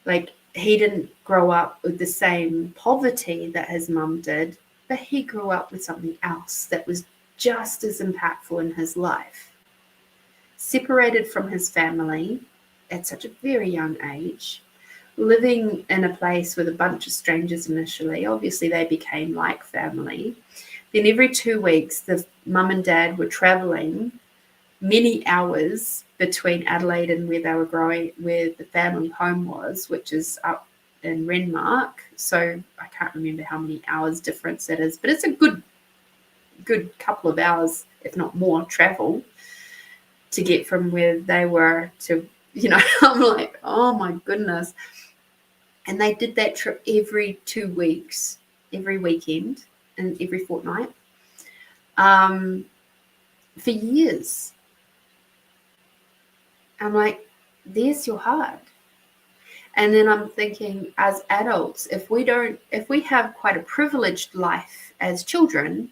like, he didn't grow up with the same poverty that his mum did, but he grew up with something else that was just as impactful in his life. separated from his family at such a very young age, living in a place with a bunch of strangers initially. Obviously, they became like family. Then every 2 weeks, the mum and dad were traveling many hours between Adelaide and where they were growing, where the family home was, which is up in Renmark. So I can't remember how many hours difference that is, but it's a good couple of hours, if not more, travel to get from where they were to, I'm like, oh my goodness. And they did that trip every 2 weeks, every weekend and every fortnight, for years. I'm like, there's your heart. And then I'm thinking, as adults, if we have quite a privileged life as children,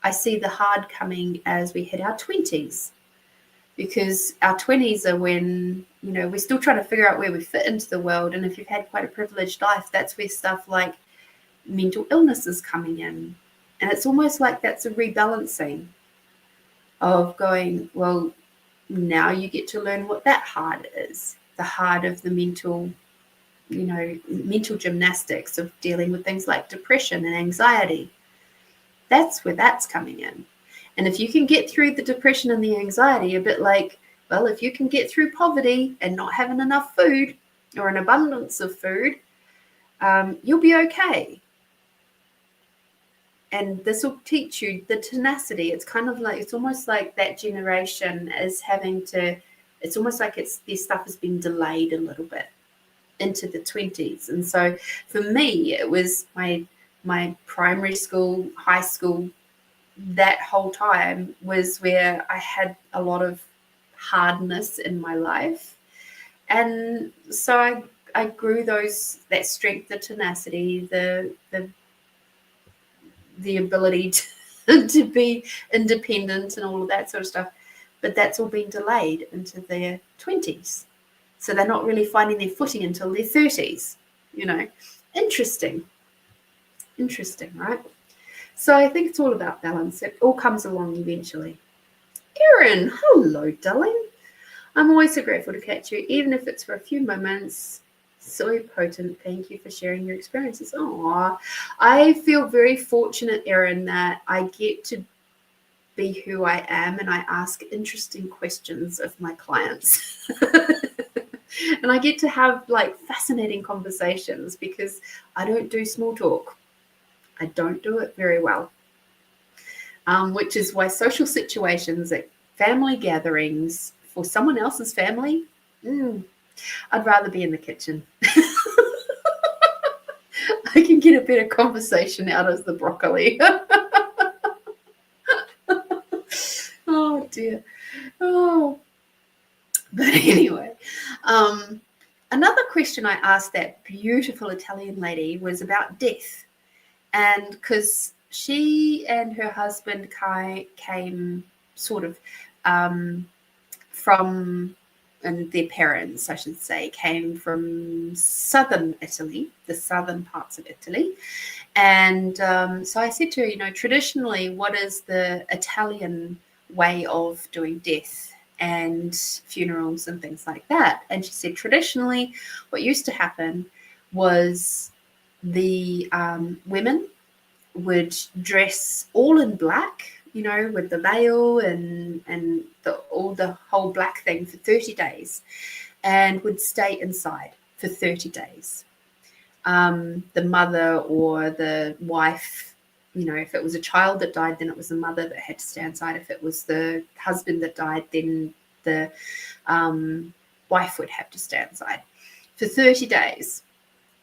I see the hard coming as we hit our 20s. Because our 20s are when, we're still trying to figure out where we fit into the world. And if you've had quite a privileged life, that's where stuff like mental illness is coming in. And it's almost like that's a rebalancing of going, well, now you get to learn what that heart is, the heart of the mental gymnastics of dealing with things like depression and anxiety. That's where that's coming in. And if you can get through the depression and the anxiety, a bit like, well, if you can get through poverty and not having enough food or an abundance of food, you'll be okay. And this will teach you the tenacity. It's kind of like, it's almost like that generation is having to, it's almost like their stuff has been delayed a little bit into the 20s. And so for me, it was my primary school, high school, that whole time was where I had a lot of hardness in my life. And so I grew that strength, the tenacity, the ability to be independent and all of that sort of stuff. But that's all been delayed into their 20s. So they're not really finding their footing until their 30s, Interesting, right? So I think it's all about balance. It all comes along eventually. Erin, hello, darling. I'm always so grateful to catch you, even if it's for a few moments. So potent. Thank you for sharing your experiences. Oh, I feel very fortunate, Erin, that I get to be who I am and I ask interesting questions of my clients. And I get to have fascinating conversations because I don't do small talk. I don't do it very well, which is why social situations at family gatherings for someone else's family, I'd rather be in the kitchen. I can get a better conversation out of the broccoli. Oh, dear. Oh. But anyway, another question I asked that beautiful Italian lady was about death. And because she and her husband came sort of from, and their parents, I should say, came from southern Italy, the southern parts of Italy. And so I said to her, traditionally, what is the Italian way of doing death and funerals and things like that? And she said, traditionally, what used to happen was the women would dress all in black, with the veil and the whole black thing for 30 days, and would stay inside for 30 days. The mother or the wife, if it was a child that died, then it was the mother that had to stay inside. If it was the husband that died, then the wife would have to stay inside for 30 days.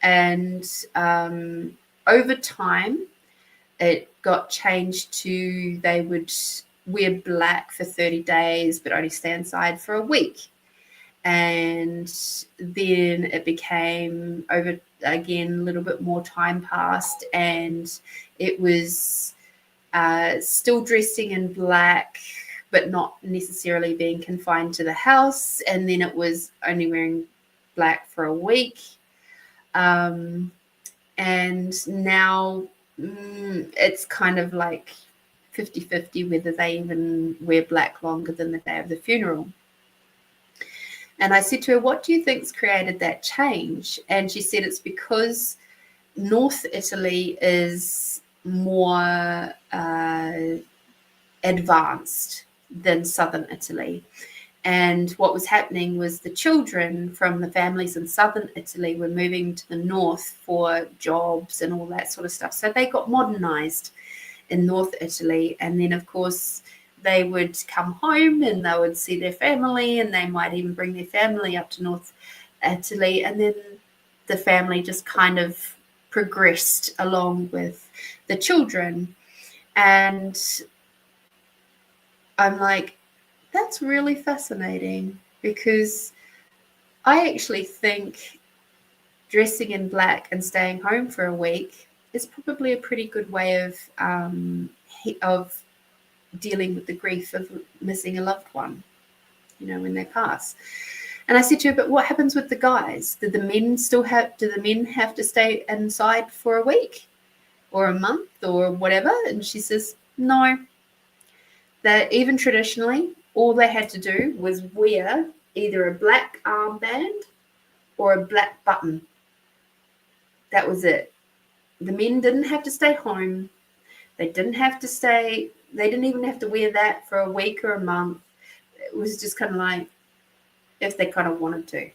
And over time, it got changed to they would wear black for 30 days, but only stay inside for a week. And then it became over again, a little bit more time passed, and it was still dressing in black, but not necessarily being confined to the house. And then it was only wearing black for a week. And now it's kind of like 50-50 whether they even wear black longer than the day of the funeral. And I said to her, what do you think's created that change? And she said it's because North Italy is more advanced than Southern Italy. And what was happening was the children from the families in Southern Italy were moving to the north for jobs and all that sort of stuff. So they got modernized in North Italy. And then, of course, they would come home and they would see their family, and they might even bring their family up to North Italy. And then the family just kind of progressed along with the children. And I'm like, that's really fascinating, because I actually think dressing in black and staying home for a week is probably a pretty good way of dealing with the grief of missing a loved one, when they pass. And I said to her, but what happens with the guys? Do the men have to stay inside for a week or a month or whatever? And she says, no, that even traditionally, all they had to do was wear either a black armband or a black button. That was it. The men didn't have to stay home. They didn't even have to wear that for a week or a month. It was just kind of like, if they kind of wanted to.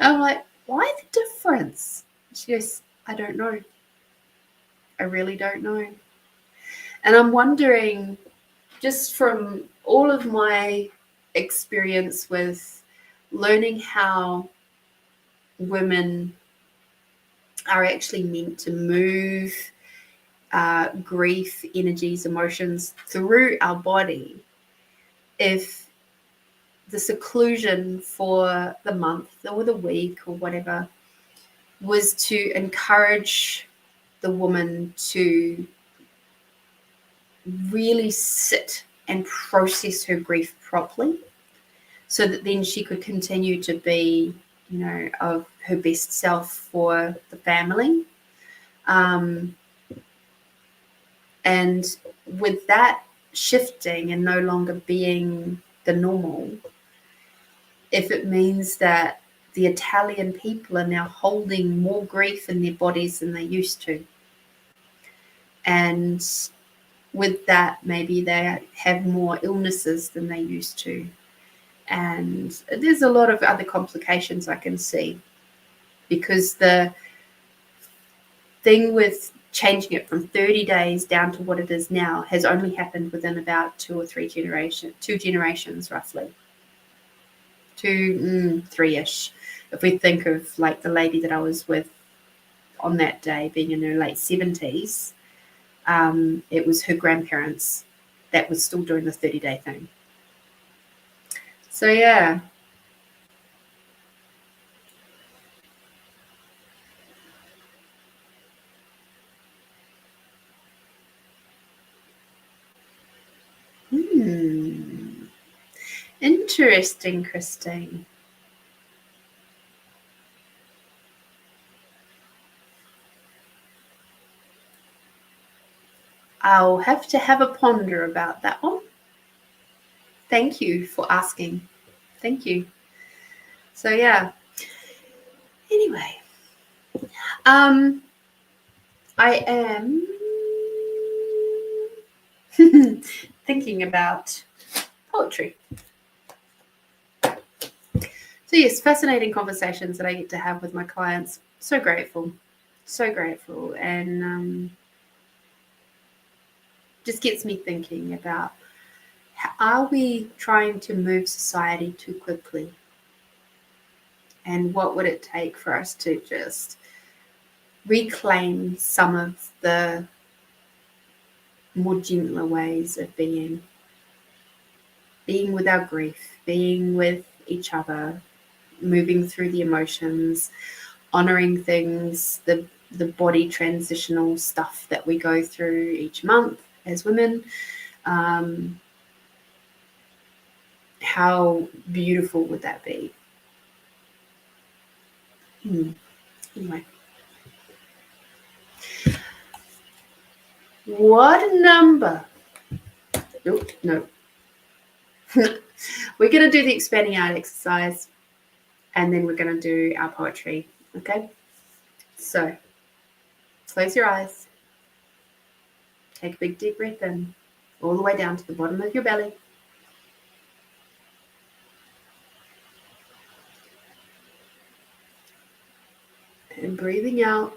I'm like, why the difference? She goes, I don't know. I really don't know. And I'm wondering, just from all of my experience with learning how women are actually meant to move grief, energies, emotions through our body, if the seclusion for the month or the week or whatever was to encourage the woman to really sit and process her grief properly, so that then she could continue to be, of her best self for the family. And with that shifting and no longer being the normal, if it means that the Italian people are now holding more grief in their bodies than they used to, and with that, maybe they have more illnesses than they used to. And there's a lot of other complications I can see, because the thing with changing it from 30 days down to what it is now has only happened within about two generations roughly. 3-ish. If we think of like the lady that I was with on that day being in her late 70s, it was her grandparents that was still doing the 30-day thing. So yeah. Interesting, Christine. I'll have to have a ponder about that one. Thank you for asking. Thank you. So yeah. Anyway, I am thinking about poetry. So yes, fascinating conversations that I get to have with my clients. So grateful, and just gets me thinking about, are we trying to move society too quickly? And what would it take for us to just reclaim some of the more gentler ways of being with our grief, being with each other, moving through the emotions, honoring things, the body transitional stuff that we go through each month as women. How beautiful would that be? Anyway. What number? Nope, no. We're going to do the expanding out exercise, and then we're going to do our poetry, okay? So, close your eyes. Take a big deep breath in, all the way down to the bottom of your belly. And breathing out.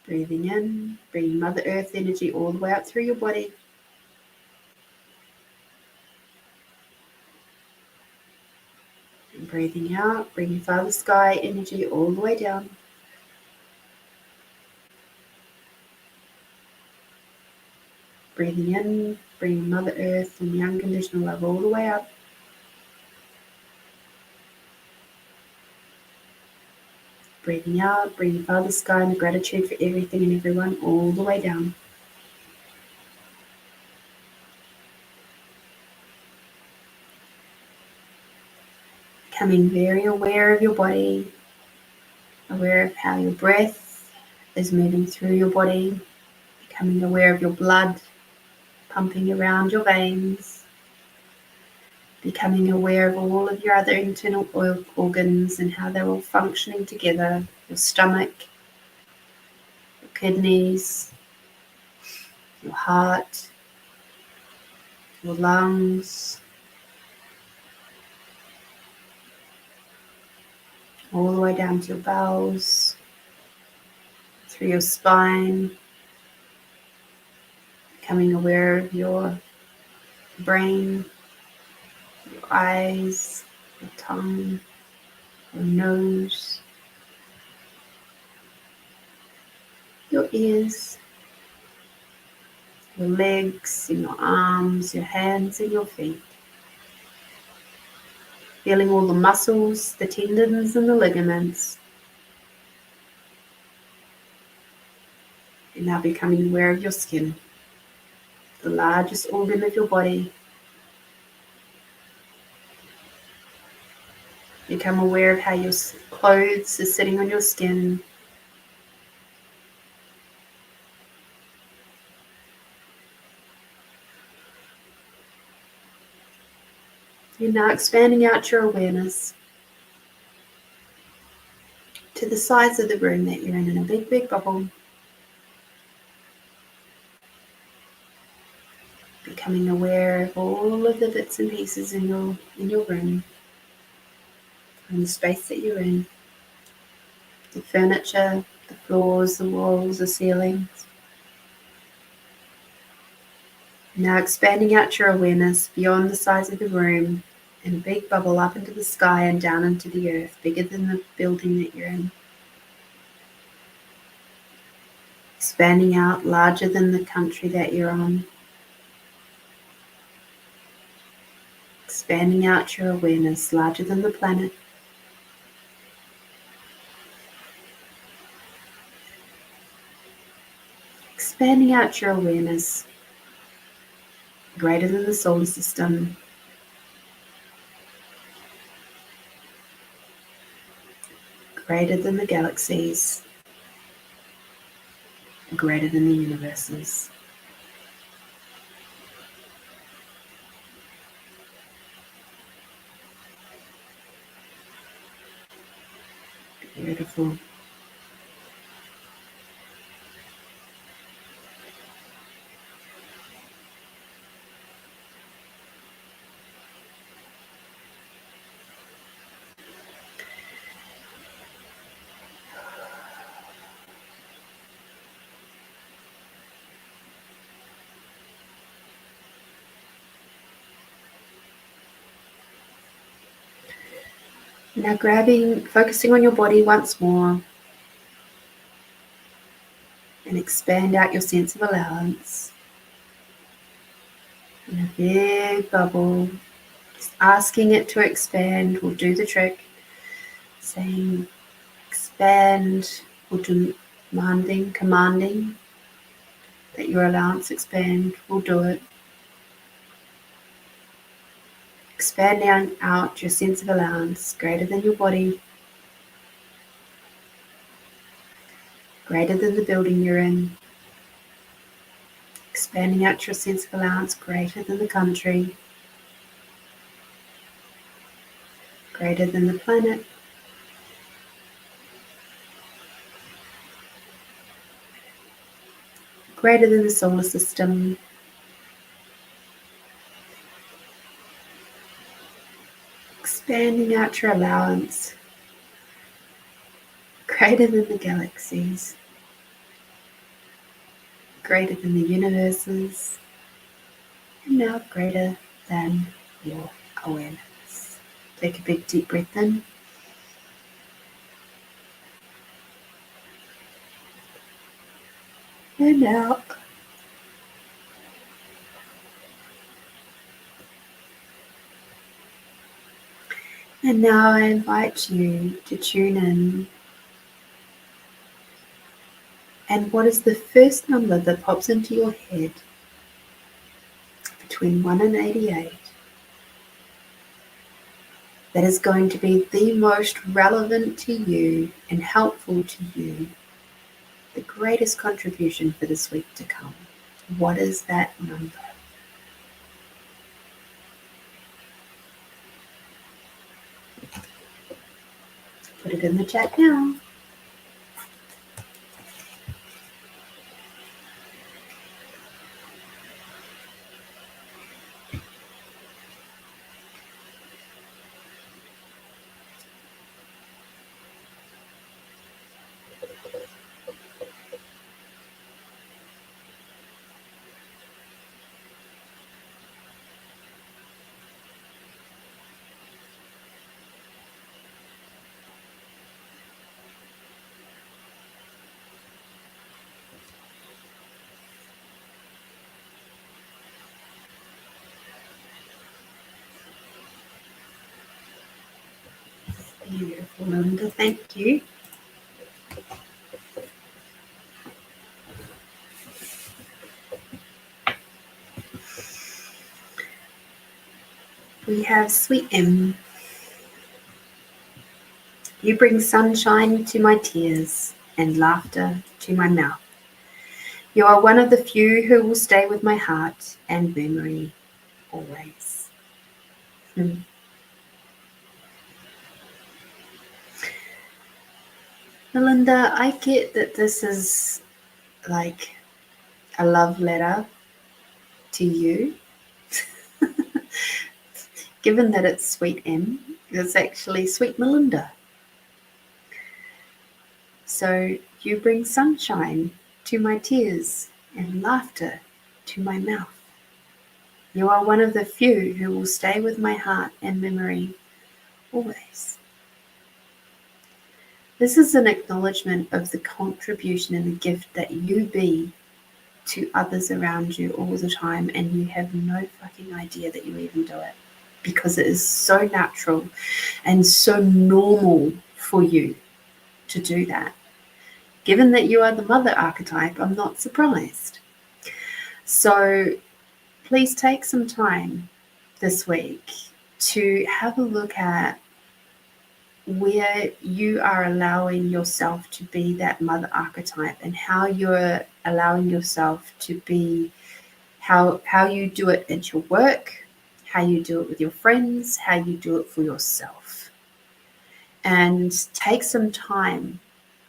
Breathing in, bringing Mother Earth energy all the way up through your body. And breathing out, bringing Father Sky energy all the way down. Breathing in, bringing Mother Earth and the unconditional love all the way up. Breathing out, bringing Father Sky and the gratitude for everything and everyone all the way down. Becoming very aware of your body, aware of how your breath is moving through your body, becoming aware of your blood pumping around your veins, becoming aware of all of your other internal organs and how they're all functioning together, your stomach, your kidneys, your heart, your lungs, all the way down to your bowels, through your spine, becoming aware of your brain, your eyes, your tongue, your nose, your ears, your legs and your arms, your hands and your feet. Feeling all the muscles, the tendons and the ligaments. And now becoming aware of your skin, the largest organ of your body. Become aware of how your clothes are sitting on your skin. You're now expanding out your awareness to the size of the room that you're in a big, big bubble. Becoming aware of all of the bits and pieces in your room, and the space that you're in. The furniture, the floors, the walls, the ceilings. Now expanding out your awareness beyond the size of the room in a big bubble up into the sky and down into the earth, bigger than the building that you're in. Expanding out larger than the country that you're on. Expanding out your awareness larger than the planet. Expanding out your awareness greater than the solar system. Greater than the galaxies. Greater than the universes. Beautiful. Now focusing on your body once more, and expand out your sense of allowance. In a big bubble, just asking it to expand will do the trick. Saying expand or commanding that your allowance expand will do it. Expanding out your sense of allowance greater than your body. greater than the building you're in. Expanding out your sense of allowance, greater than the country, greater than the planet, greater than the solar system, expanding out your allowance, greater than the galaxies, greater than the universes, and now greater than your awareness. Take a big deep breath in. And out. And now I invite you to tune in. And what is the first number that pops into your head between 1 and 88 that is going to be the most relevant to you and helpful to you, the greatest contribution for this week to come? What is that number? Put it in the chat now. Beautiful, Linda. Thank you. We have Sweet M. You bring sunshine to my tears and laughter to my mouth. You are one of the few who will stay with my heart and memory always. Melinda, I get that this is like a love letter to you. Given that it's Sweet M, it's actually Sweet Melinda. So you bring sunshine to my tears and laughter to my mouth. You are one of the few who will stay with my heart and memory always. This is an acknowledgement of the contribution and the gift that you be to others around you all the time, and you have no fucking idea that you even do it, because it is so natural and so normal for you to do that. Given that you are the mother archetype, I'm not surprised. So please take some time this week to have a look at where you are allowing yourself to be that mother archetype, and how you're allowing yourself to be, how you do it at your work, how you do it with your friends, how you do it for yourself. And take some time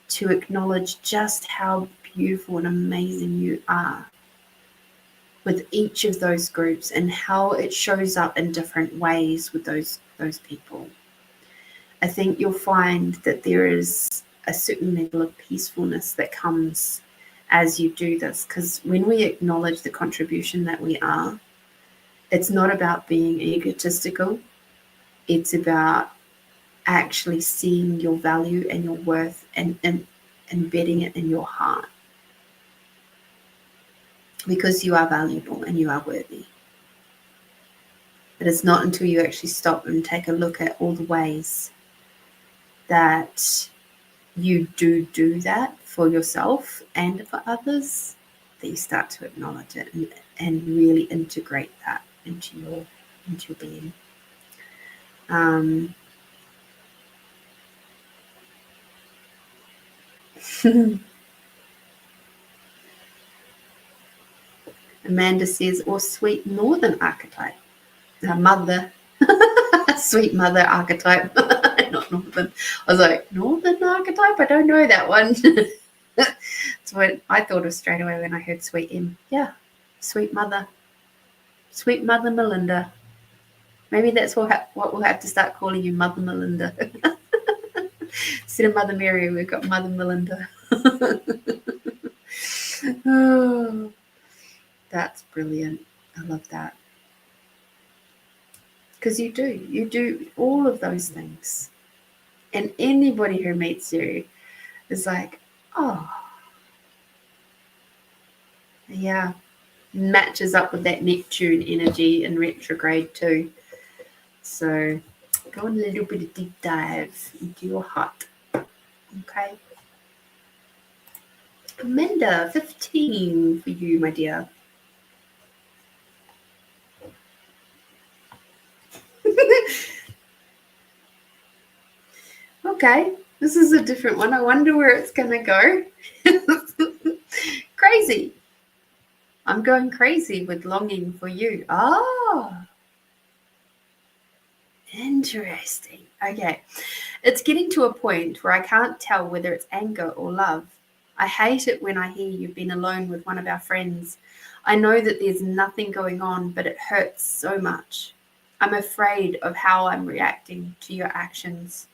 to acknowledge just how beautiful and amazing you are with each of those groups, and how it shows up in different ways with those people. I think you'll find that there is a certain level of peacefulness that comes as you do this, because when we acknowledge the contribution that we are, it's not about being egotistical. It's about actually seeing your value and your worth and embedding it in your heart, because you are valuable and you are worthy. But it's not until you actually stop and take a look at all the ways that you do that for yourself and for others, that you start to acknowledge it and really integrate that into your being. Amanda says, or sweet northern archetype. Mother. Sweet mother archetype. Not northern. I was like, northern archetype? I don't know that one. That's what I thought of straight away when I heard sweet M. Yeah, sweet mother. Sweet mother Melinda. Maybe that's what we'll have to start calling you, Mother Melinda. Instead of Mother Mary, we've got Mother Melinda. Oh, that's brilliant. I love that. Because you do all of those things. And anybody who meets you is like, oh, yeah, matches up with that Neptune energy in retrograde too. So go on a little bit of deep dive into your heart. Okay. Amanda, 15 for you, my dear. Okay, this is a different one. I wonder where it's going to go. Crazy. I'm going crazy with longing for you. Oh, interesting. Okay. It's getting to a point where I can't tell whether it's anger or love. I hate it when I hear you've been alone with one of our friends. I know that there's nothing going on, but it hurts so much. I'm afraid of how I'm reacting to your actions.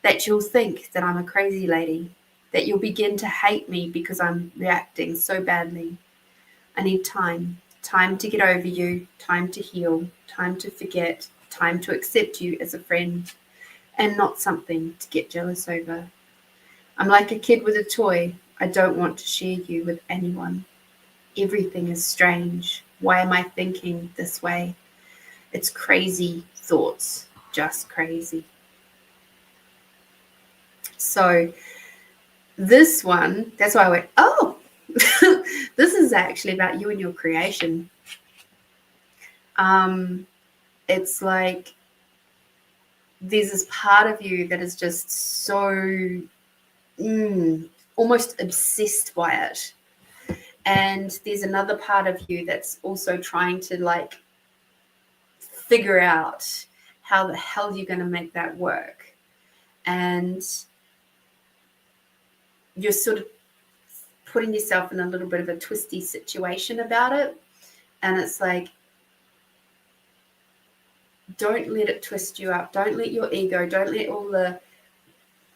That you'll think that I'm a crazy lady. That you'll begin to hate me because I'm reacting so badly. I need time. Time to get over you. Time to heal. Time to forget. Time to accept you as a friend. And not something to get jealous over. I'm like a kid with a toy. I don't want to share you with anyone. Everything is strange. Why am I thinking this way? It's crazy thoughts, just crazy. So this one, that's why I went, oh, this is actually about you and your creation. It's like there's this part of you that is just so almost obsessed by it. And there's another part of you that's also trying to like figure out how the hell you're going to make that work. And you're sort of putting yourself in a little bit of a twisty situation about it. And it's like, don't let it twist you up. Don't let your ego, don't let all the,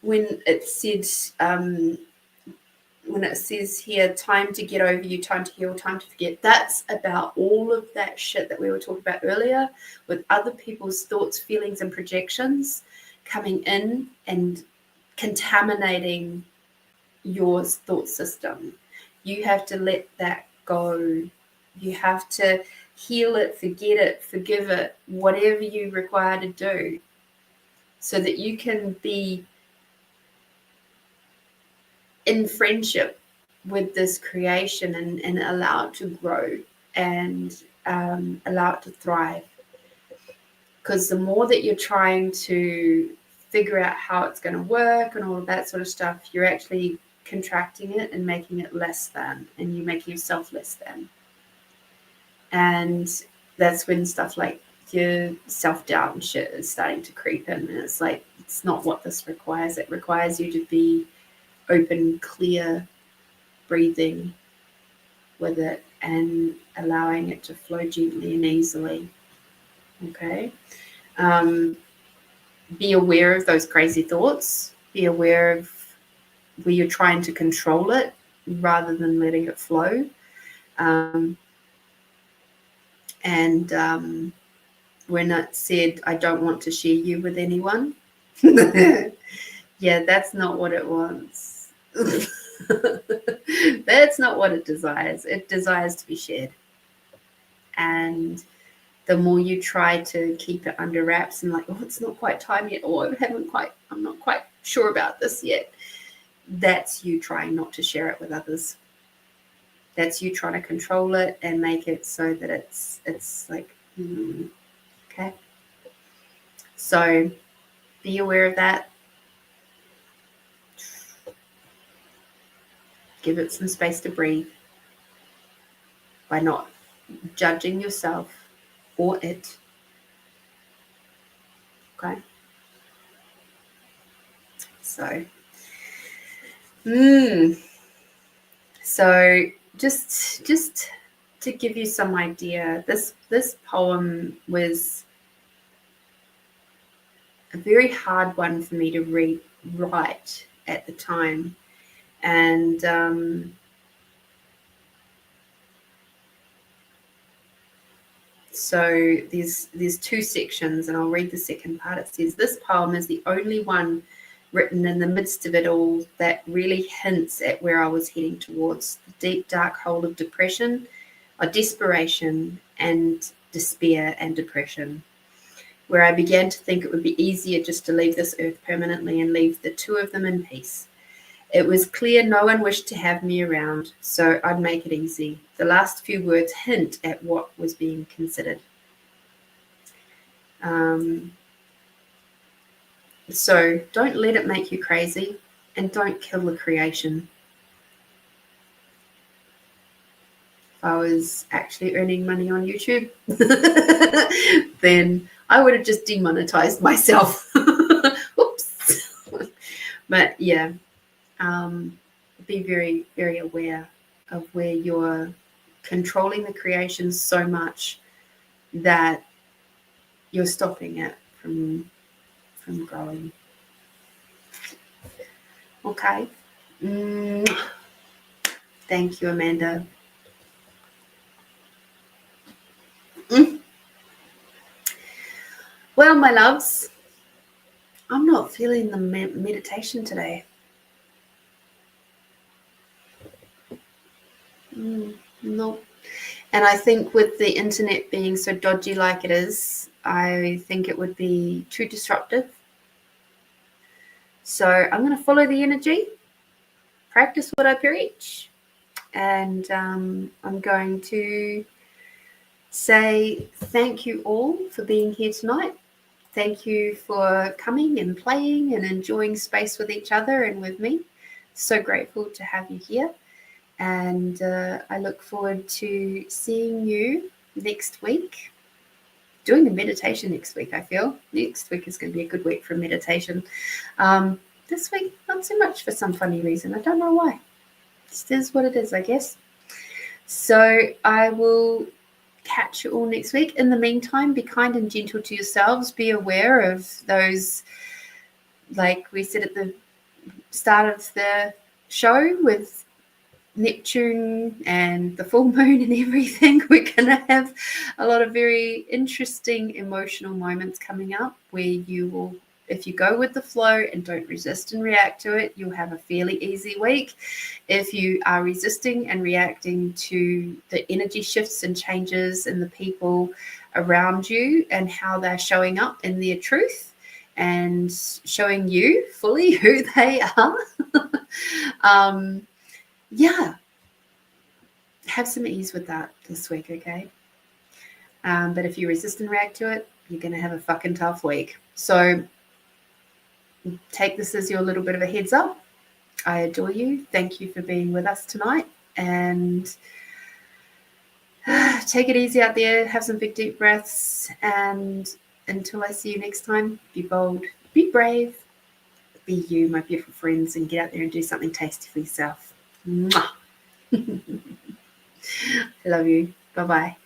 when it says here, time to get over you, time to heal, time to forget, that's about all of that shit that we were talking about earlier with other people's thoughts, feelings, and projections coming in and contaminating your thought system. You have to let that go. You have to heal it, forget it, forgive it, whatever you require to do, so that you can be in friendship with this creation and allow it to grow and allow it to thrive. Because the more that you're trying to figure out how it's going to work and all of that sort of stuff, you're actually contracting it and making it less than, and you're making yourself less than. And that's when stuff like your self-doubt and shit is starting to creep in. And it's like, it's not what this requires. It requires you to be open, clear, breathing with it and allowing it to flow gently and easily. Okay. Be aware of those crazy thoughts. Be aware of where you're trying to control it rather than letting it flow. And when it said, I don't want to share you with anyone, yeah, that's not what it wants. That's not what it desires. It desires to be shared. And the more you try to keep it under wraps and like, oh, it's not quite time yet, or I'm not quite sure about this yet, that's you trying not to share it with others. That's you trying to control it and make it so that it's like, okay. So be aware of that. Give it some space to breathe by not judging yourself or it. Okay. So, so just to give you some idea, this poem was a very hard one for me to write at the time, and so there's two sections, and I'll read the second part. It says, this poem is the only one written in the midst of it all that really hints at where I was heading towards, the deep, dark hole of depression, of desperation and despair and depression, where I began to think it would be easier just to leave this earth permanently and leave the two of them in peace. It was clear no one wished to have me around, so I'd make it easy. The last few words hint at what was being considered. So don't let it make you crazy, and don't kill the creation. If I was actually earning money on YouTube, then I would have just demonetized myself. Oops. But yeah, be very, very aware of where you're controlling the creation so much that you're stopping it from growing. Okay. Thank you, Amanda. Well, my loves, I'm not feeling the meditation today. No. And I think with the internet being so dodgy like it is, I think it would be too disruptive. So I'm going to follow the energy, practice what I preach, and I'm going to say thank you all for being here tonight. Thank you for coming and playing and enjoying space with each other and with me. So grateful to have you here. And I look forward to seeing you next week. Doing a meditation next week, I feel. Next week is going to be a good week for meditation. This week, not so much for some funny reason. I don't know why. It is what it is, I guess. So I will catch you all next week. In the meantime, be kind and gentle to yourselves. Be aware of those, like we said at the start of the show with Neptune and the full moon and everything. We're going to have a lot of very interesting emotional moments coming up where you will, if you go with the flow and don't resist and react to it, you'll have a fairly easy week. If you are resisting and reacting to the energy shifts and changes in the people around you and how they're showing up in their truth and showing you fully who they are, yeah, have some ease with that this week, okay? But if you resist and react to it, you're going to have a fucking tough week. So take this as your little bit of a heads up. I adore you. Thank you for being with us tonight. And take it easy out there. Have some big, deep breaths. And until I see you next time, be bold, be brave, be you, my beautiful friends, and get out there and do something tasty for yourself. Mwah. I love you. Bye-bye.